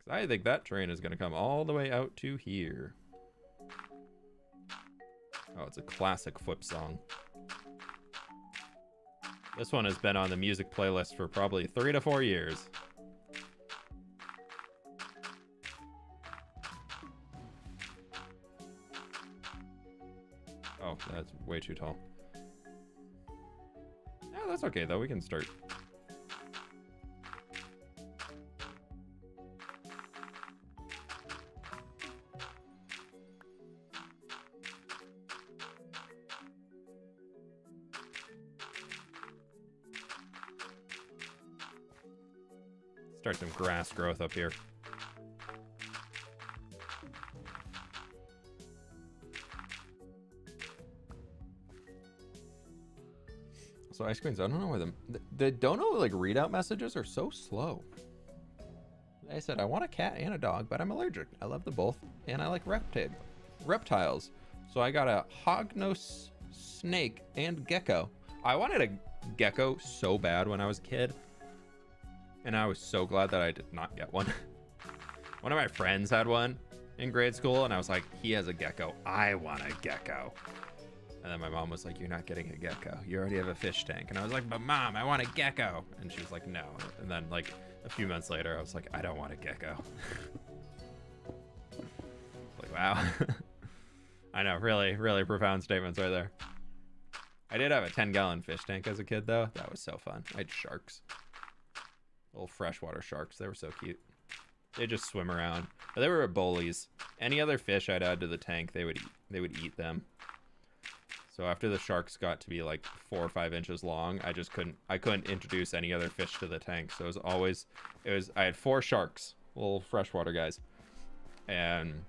I think that terrain is going to come all the way out to here. Oh, it's a classic fWhip song. This one has been on the music playlist for probably 3 to 4 years. Oh, that's way too tall. Yeah, that's okay though. We can start. Start some grass growth up here. So Ice Queens, I don't know why the dono like readout messages are so slow. I said I want a cat and a dog, but I'm allergic. I love them both, and I like reptiles. So I got a hognose snake and gecko. I wanted a gecko so bad when I was a kid, and I was so glad that I did not get one. One of my friends had one in grade school, and I was like, he has a gecko. I want a gecko. And then my mom was like, you're not getting a gecko. You already have a fish tank. And I was like, but Mom, I want a gecko. And she was like, no. And then like a few months later, I was like, I don't want a gecko. Like, wow. I know, really, really profound statements right there. I did have a 10-gallon fish tank as a kid, though. That was so fun. I had sharks. Little freshwater sharks. They were so cute. They just swim around. But they were bullies. Any other fish I'd add to the tank, they would eat them. So after the sharks got to be like 4 or 5 inches long, I couldn't introduce any other fish to the tank. So I had 4 sharks, little freshwater guys. And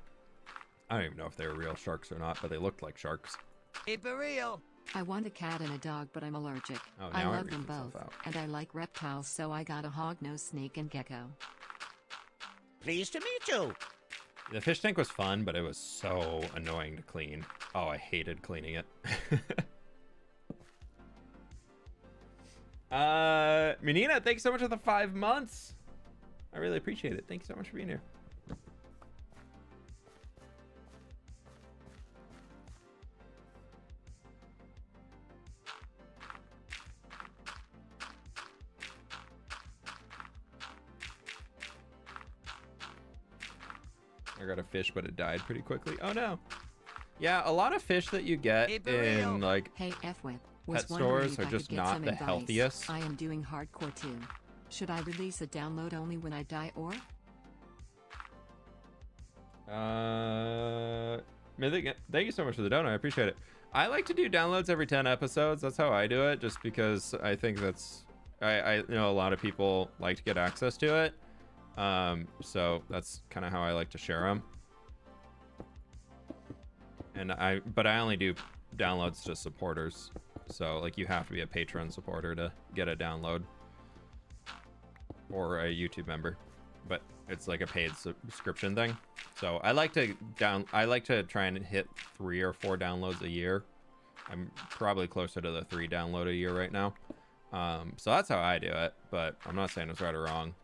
I don't even know if they were real sharks or not, but they looked like sharks. Keep it real. I want a cat and a dog, but I'm allergic. Oh, I now it love reads them itself both, out. and I like reptiles, so I got a hognose, snake, and gecko. Pleased to meet you. The fish tank was fun, but it was so annoying to clean. Oh, I hated cleaning it. Menina, thanks so much for the 5 months. I really appreciate it. Thank you so much for being here. I got a fish, but it died pretty quickly. Oh no. Yeah, a lot of fish that you get in like Hey, fWhip. pet stores are just not the healthiest. I am doing hardcore too. Should I release a download only when I die or? Thank you so much for the donut. I appreciate it. I like to do downloads every 10 episodes. That's how I do it, just because I think that's I know a lot of people like to get access to it. So that's kind of how I like to share them. But I only do downloads to supporters. So like you have to be a Patreon supporter to get a download, or a YouTube member, but it's like a paid subscription thing. So I like to try and hit 3 or 4 downloads a year. I'm probably closer to the 3 download a year right now. So that's how I do it, but I'm not saying it's right or wrong.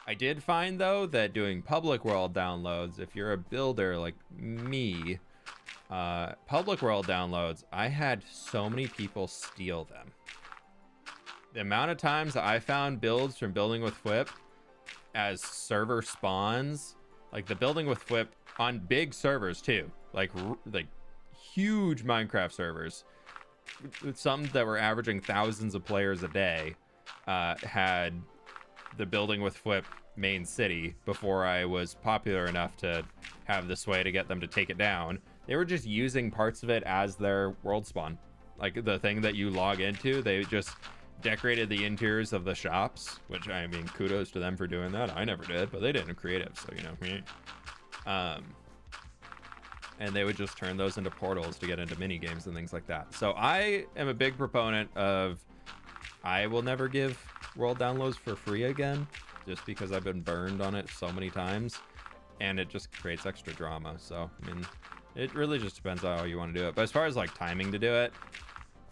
I did find, though, that doing public world downloads, if you're a builder like me, public world downloads, I had so many people steal them. The amount of times I found builds from Building with fWhip as server spawns, like the Building with fWhip on big servers too, like huge Minecraft servers, some that were averaging thousands of players a day, had the Building with fWhip main city before I was popular enough to have this way to get them to take it down. They were just using parts of it as their world spawn. Like the thing that you log into, they just decorated the interiors of the shops, which, I mean, kudos to them for doing that. I never did, but they didn't creative, so you know me. And they would just turn those into portals to get into mini games and things like that. So I am a big proponent of, I will never give world downloads for free again, just because I've been burned on it so many times, and it just creates extra drama. So I mean, it really just depends on how you want to do it. But as far as like timing to do it,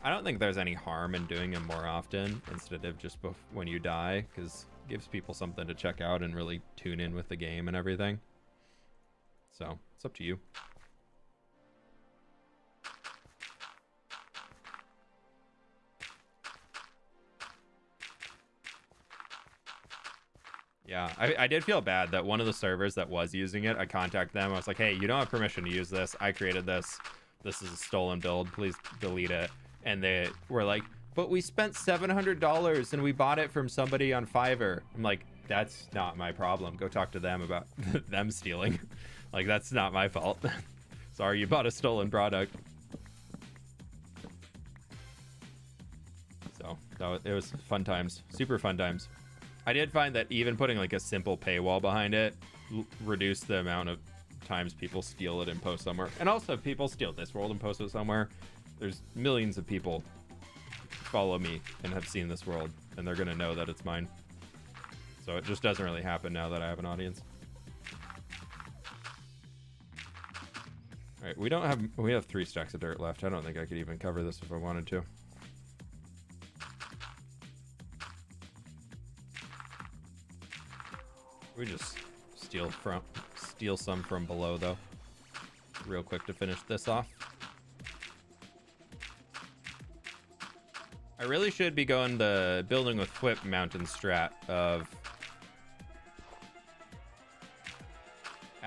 I don't think there's any harm in doing them more often instead of just when you die, because it gives people something to check out and really tune in with the game and everything. So it's up to you. Yeah, I did feel bad that one of the servers that was using it, I contacted them. I was like, hey, you don't have permission to use this. I created this. This is a stolen build. Please delete it. And they were like, but we spent $700 and we bought it from somebody on Fiverr. I'm like, that's not my problem. Go talk to them about them stealing. Like, that's not my fault. Sorry, you bought a stolen product. So it was fun times, super fun times. I did find that even putting like a simple paywall behind it reduced the amount of times people steal it and post somewhere. And also, if people steal this world and post it somewhere, there's millions of people follow me and have seen this world, and they're gonna know that it's mine. So it just doesn't really happen now that I have an audience. All right, we have 3 stacks of dirt left. I don't think I could even cover this if I wanted to. We just steal some from below, though, real quick to finish this off. I really should be going the Building with fWhip mountain strat of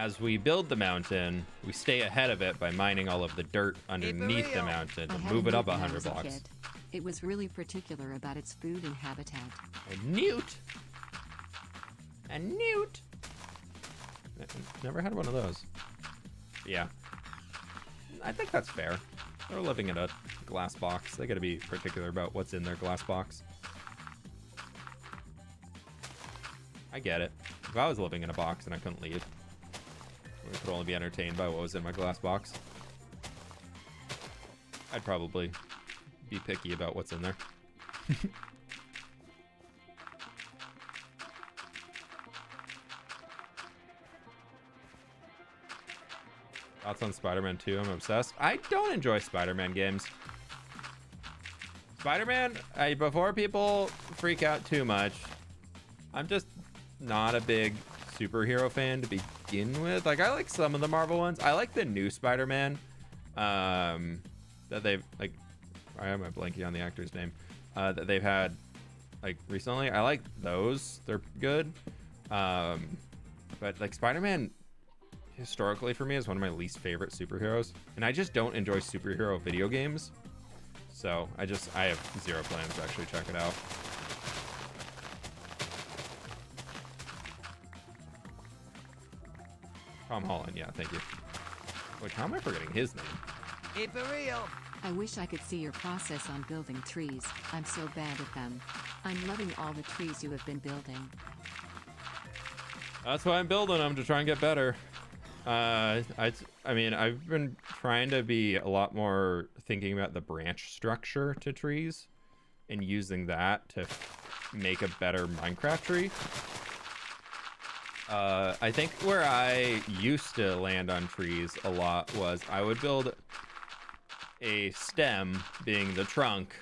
as we build the mountain, we stay ahead of it by mining all of the dirt underneath the mountain to move it up 100 blocks. It was really particular about its food and habitat. A newt. A newt. Never had one of those. Yeah. I think that's fair. They're living in a glass box. They gotta be particular about what's in their glass box. I get it. If I was living in a box and I couldn't leave, I could only be entertained by what was in my glass box, I'd probably be picky about what's in there. Thoughts on Spider-Man 2? I'm obsessed. I don't enjoy Spider-Man games. Spider-Man, before people freak out too much, I'm just not a big superhero fan to begin with. Like, I like some of the Marvel ones. I like the new Spider-Man that they've, like, why am I blanking on the actor's name? That they've had, like, recently. I like those. They're good. But, like, Spider-Man historically for me is one of my least favorite superheroes, and I just don't enjoy superhero video games, so I have zero plans to actually check it out. Tom Holland, yeah, thank you. Wait, how am I forgetting his name? Keep it real. I wish I could see your process on building trees. I'm so bad at them. I'm loving all the trees you have been building. That's why I'm building them, to try and get better. I mean, I've been trying to be a lot more thinking about the branch structure to trees and using that to make a better Minecraft tree. I think where I used to land on trees a lot was I would build a stem, being the trunk,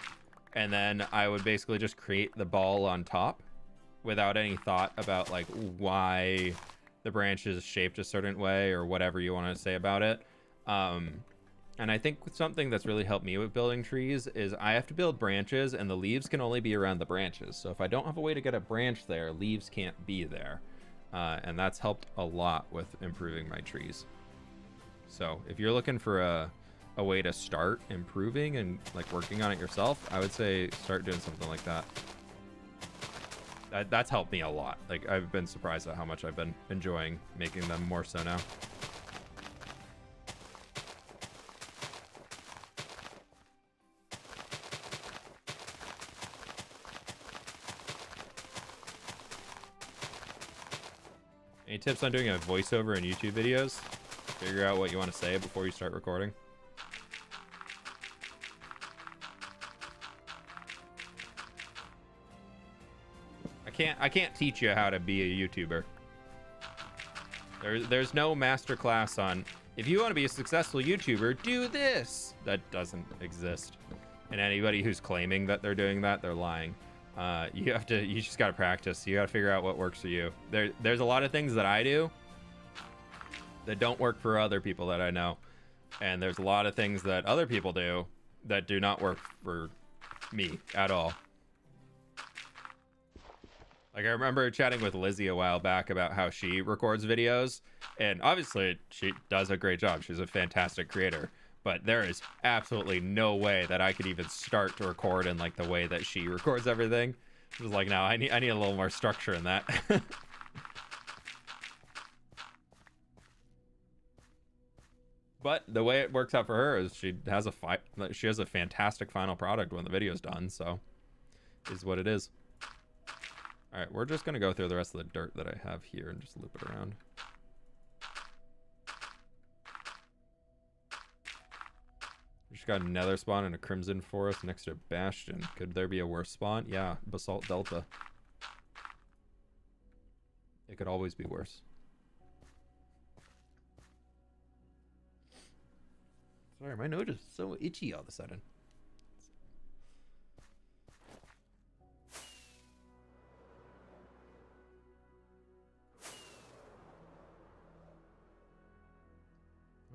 and then I would basically just create the ball on top without any thought about, like, why the branch is shaped a certain way or whatever you want to say about it. And I think something that's really helped me with building trees is I have to build branches, and the leaves can only be around the branches. So if I don't have a way to get a branch there, leaves can't be there. And that's helped a lot with improving my trees. So if you're looking for a way to start improving and, like, working on it yourself, I would say start doing something like that. That's helped me a lot. Like, I've been surprised at how much I've been enjoying making them more so now. Any tips on doing a voiceover in YouTube videos? Figure out what you want to say before you start recording. I can't teach you how to be a YouTuber. There's no master class on, if you want to be a successful YouTuber, do this. That doesn't exist. And anybody who's claiming that they're doing that, they're lying. You just got to practice. You got to figure out what works for you. There's a lot of things that I do that don't work for other people that I know. And there's a lot of things that other people do that do not work for me at all. Like, I remember chatting with Lizzie a while back about how she records videos, and obviously she does a great job. She's a fantastic creator, but there is absolutely no way that I could even start to record in, like, the way that she records everything. It was like, no, I need a little more structure in that. But the way it works out for her is she has a fantastic final product when the video's done, so is what it is. All right, we're just gonna go through the rest of the dirt that I have here and just loop it around. We just got a nether spawn and a crimson forest next to a bastion. Could there be a worse spawn? Yeah, basalt delta. It could always be worse. Sorry, my nose is so itchy all of a sudden.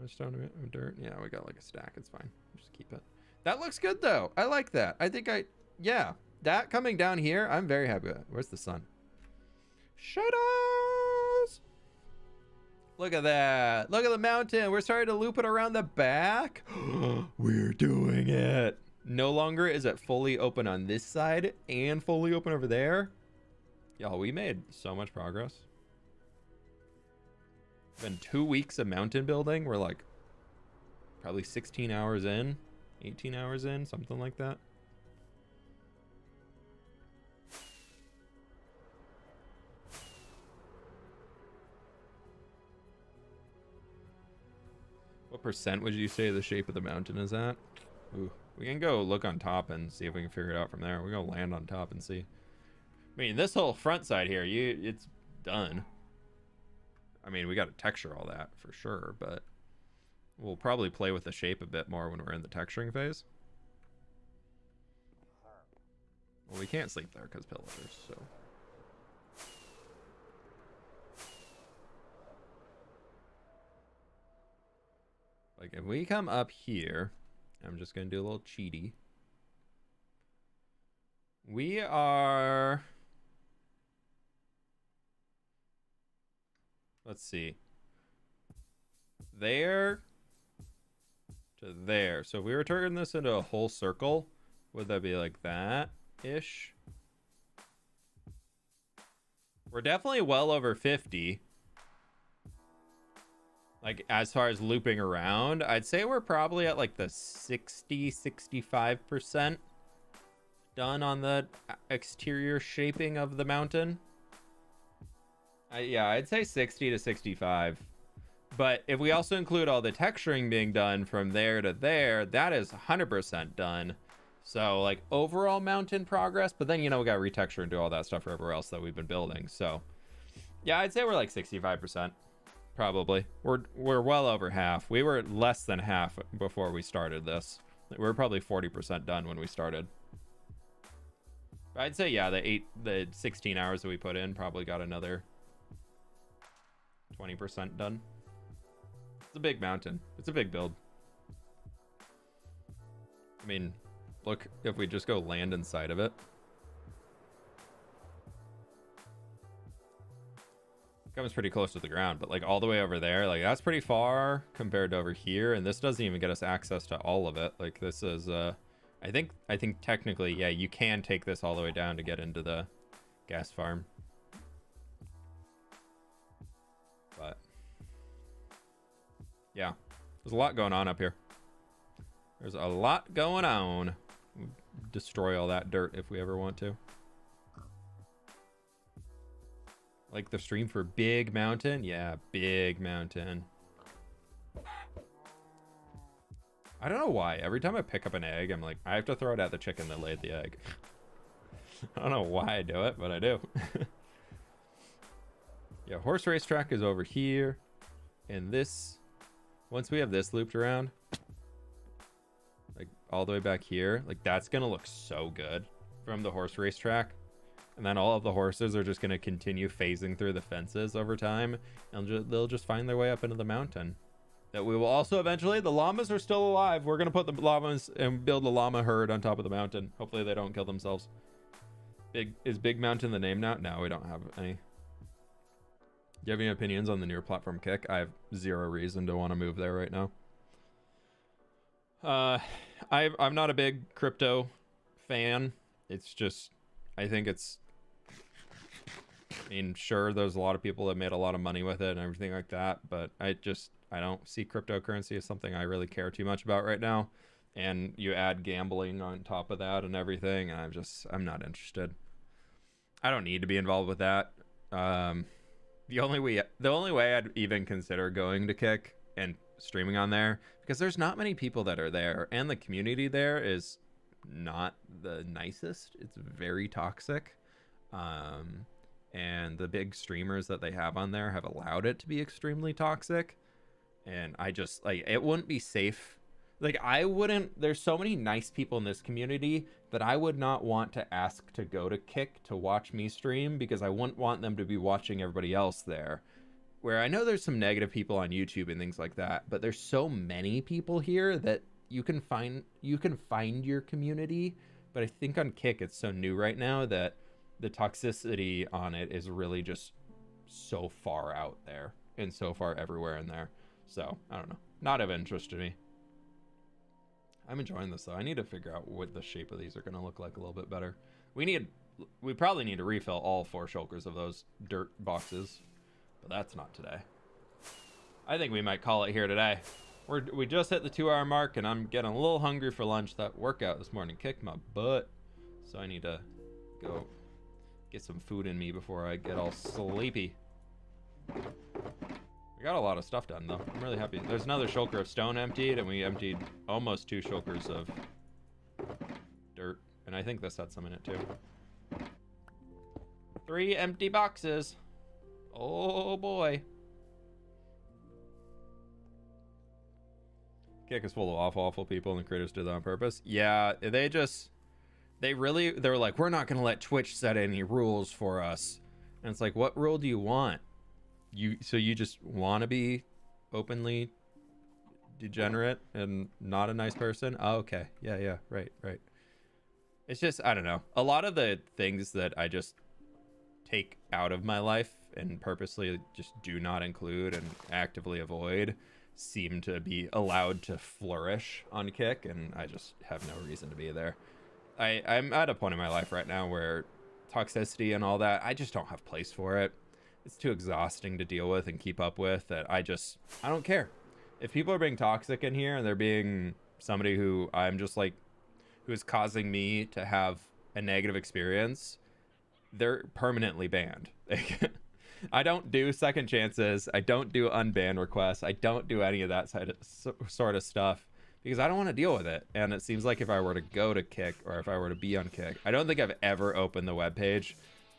Stone and dirt. Yeah, we got like a stack. It's fine. Just keep it. That looks good though. I like that. I think yeah, that coming down here, I'm very happy with it. Where's the sun? Shadows. Look at that. Look at the mountain. We're starting to loop it around the back. We're doing it. No longer is it fully open on this side and fully open over there. Y'all, we made so much progress. Been 2 weeks of mountain building. We're like probably 16 hours in, 18 hours in, something like that. What percent would you say the shape of the mountain is at? Ooh, we can go look on top and see if we can figure it out from there. We're gonna land on top and see. I mean, this whole front side here, it's done. I mean, we got to texture all that for sure, but we'll probably play with the shape a bit more when we're in the texturing phase. Well, we can't sleep there because pillars, so. Like, if we come up here, I'm just going to do a little cheaty. We are... Let's see. There to there. So if we were turning this into a whole circle, would that be like that-ish? We're definitely well over 50. Like, as far as looping around, I'd say we're probably at like the 60-65% done on the exterior shaping of the mountain. Yeah, I'd say 60 to 65. But if we also include all the texturing being done from there to there, that is 100% done. So, like, overall mountain progress. But then, you know, we got to retexture and do all that stuff for everywhere else that we've been building. So, yeah, I'd say we're like 65%. Probably. We're well over half. We were less than half before we started this. We were probably 40% done when we started. But I'd say, yeah, the 16 hours that we put in probably got another 20% done. It's a big mountain. It's a big build. I mean, look, if we just go land inside of it. Comes pretty close to the ground, but like all the way over there, like that's pretty far compared to over here. And this doesn't even get us access to all of it. Like this is, I think technically, yeah, you can take this all the way down to get into the gas farm. But yeah, there's a lot going on up here. There's a lot going on. We'll destroy all that dirt if we ever want to. Like the stream for Big Mountain? Yeah, Big Mountain. I don't know why. Every time I pick up an egg, I'm like, I have to throw it at the chicken that laid the egg. I don't know why I do it, but I do. Yeah, horse racetrack is over here. And this, once we have this looped around, like all the way back here, like that's going to look so good from the horse racetrack. And then all of the horses are just going to continue phasing through the fences over time. And they'll just find their way up into the mountain. That we will also eventually... The llamas are still alive. We're going to put the llamas and build a llama herd on top of the mountain. Hopefully they don't kill themselves. Is Big Mountain the name now? No, we don't have any. Do you have any opinions on the newer platform kick? I have zero reason to want to move there right now. I'm not a big crypto fan. It's just... I think it's... I mean, sure, there's a lot of people that made a lot of money with it and everything like that, but I don't see cryptocurrency as something I really care too much about right now. And you add gambling on top of that and everything, and I'm not interested. I don't need to be involved with that. The only way I'd even consider going to Kick and streaming on there, because there's not many people that are there, and the community there is not the nicest. It's very toxic. And the big streamers that they have on there have allowed it to be extremely toxic. And I just, like, it wouldn't be safe. Like, there's so many nice people in this community that I would not want to ask to go to Kick to watch me stream, because I wouldn't want them to be watching everybody else there. Where I know there's some negative people on YouTube and things like that, but there's so many people here that you can find your community. But I think on Kick, it's so new right now that the toxicity on it is really just so far out there. and so far everywhere in there. So I don't know, not of interest to me. I'm enjoying this though. I need to figure out what the shape of these are going to look like a little bit better. We probably need to refill all 4 shulkers of those dirt boxes, but that's not today. I think we might call it here today. We just hit the 2-hour mark, and I'm getting a little hungry for lunch. That workout this morning kicked my butt, so I need to go get some food in me before I get all sleepy. We got a lot of stuff done though. I'm really happy. There's another shulker of stone emptied, and we emptied almost 2 shulkers of dirt, and I think this had some in it too. 3 empty boxes. Oh boy. Kick is full of awful people, and the creators did that on purpose. Yeah, they're like, we're not gonna let Twitch set any rules for us. And it's like, what rule do you want? So you just want to be openly degenerate and not a nice person? Oh, okay. Yeah, right. It's just, I don't know. A lot of the things that I just take out of my life and purposely just do not include and actively avoid seem to be allowed to flourish on Kick, and I just have no reason to be there. I'm at a point in my life right now where toxicity and all that, I just don't have place for it. It's too exhausting to deal with and keep up with that I don't care. If people are being toxic in here and they're being somebody who I'm just like, who is causing me to have a negative experience, they're permanently banned. I don't do second chances. I don't do unban requests. I don't do any of that sort of stuff because I don't want to deal with it. And it seems like if I were to go to Kick or if I were to be on Kick, I don't think I've ever opened the webpage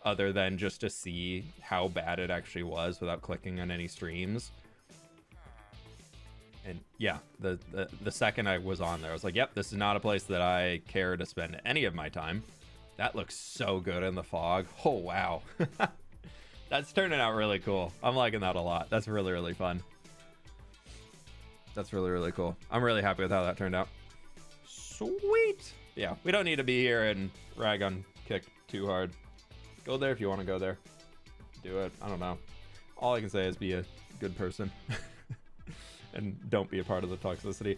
other than just to see how bad it actually was without clicking on any streams. And yeah, the second I was on there, I was like, yep, this is not a place that I care to spend any of my time. That looks so good in the fog. Oh, wow. That's turning out really cool. I'm liking that a lot. That's really, really fun. That's really, really cool. I'm really happy with how that turned out. Sweet. Yeah, we don't need to be here and rag on Kick too hard. Go there if you want to go there. Do it. I don't know. All I can say is be a good person. And don't be a part of the toxicity.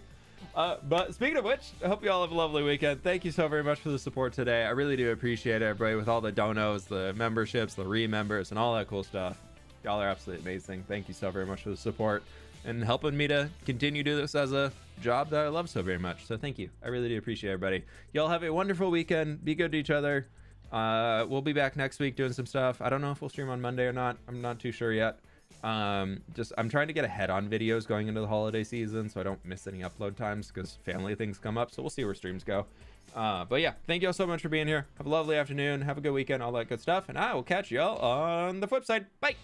But speaking of which, I hope you all have a lovely weekend. Thank you so very much for the support today. I really do appreciate it, everybody, with all the donos, the memberships, the re-members, and all that cool stuff. Y'all are absolutely amazing. Thank you so very much for the support and helping me to continue to do this as a job that I love so very much. So thank you. I really do appreciate everybody. Y'all have a wonderful weekend. Be good to each other. We'll be back next week doing some stuff. I don't know if we'll stream on Monday or not. I'm not too sure yet. I'm trying to get ahead on videos going into the holiday season so I don't miss any upload times because family things come up, so we'll see where streams go. But yeah, thank you all so much for being here. Have a lovely afternoon, have a good weekend, all that good stuff, and I will catch y'all on the flip side. Bye.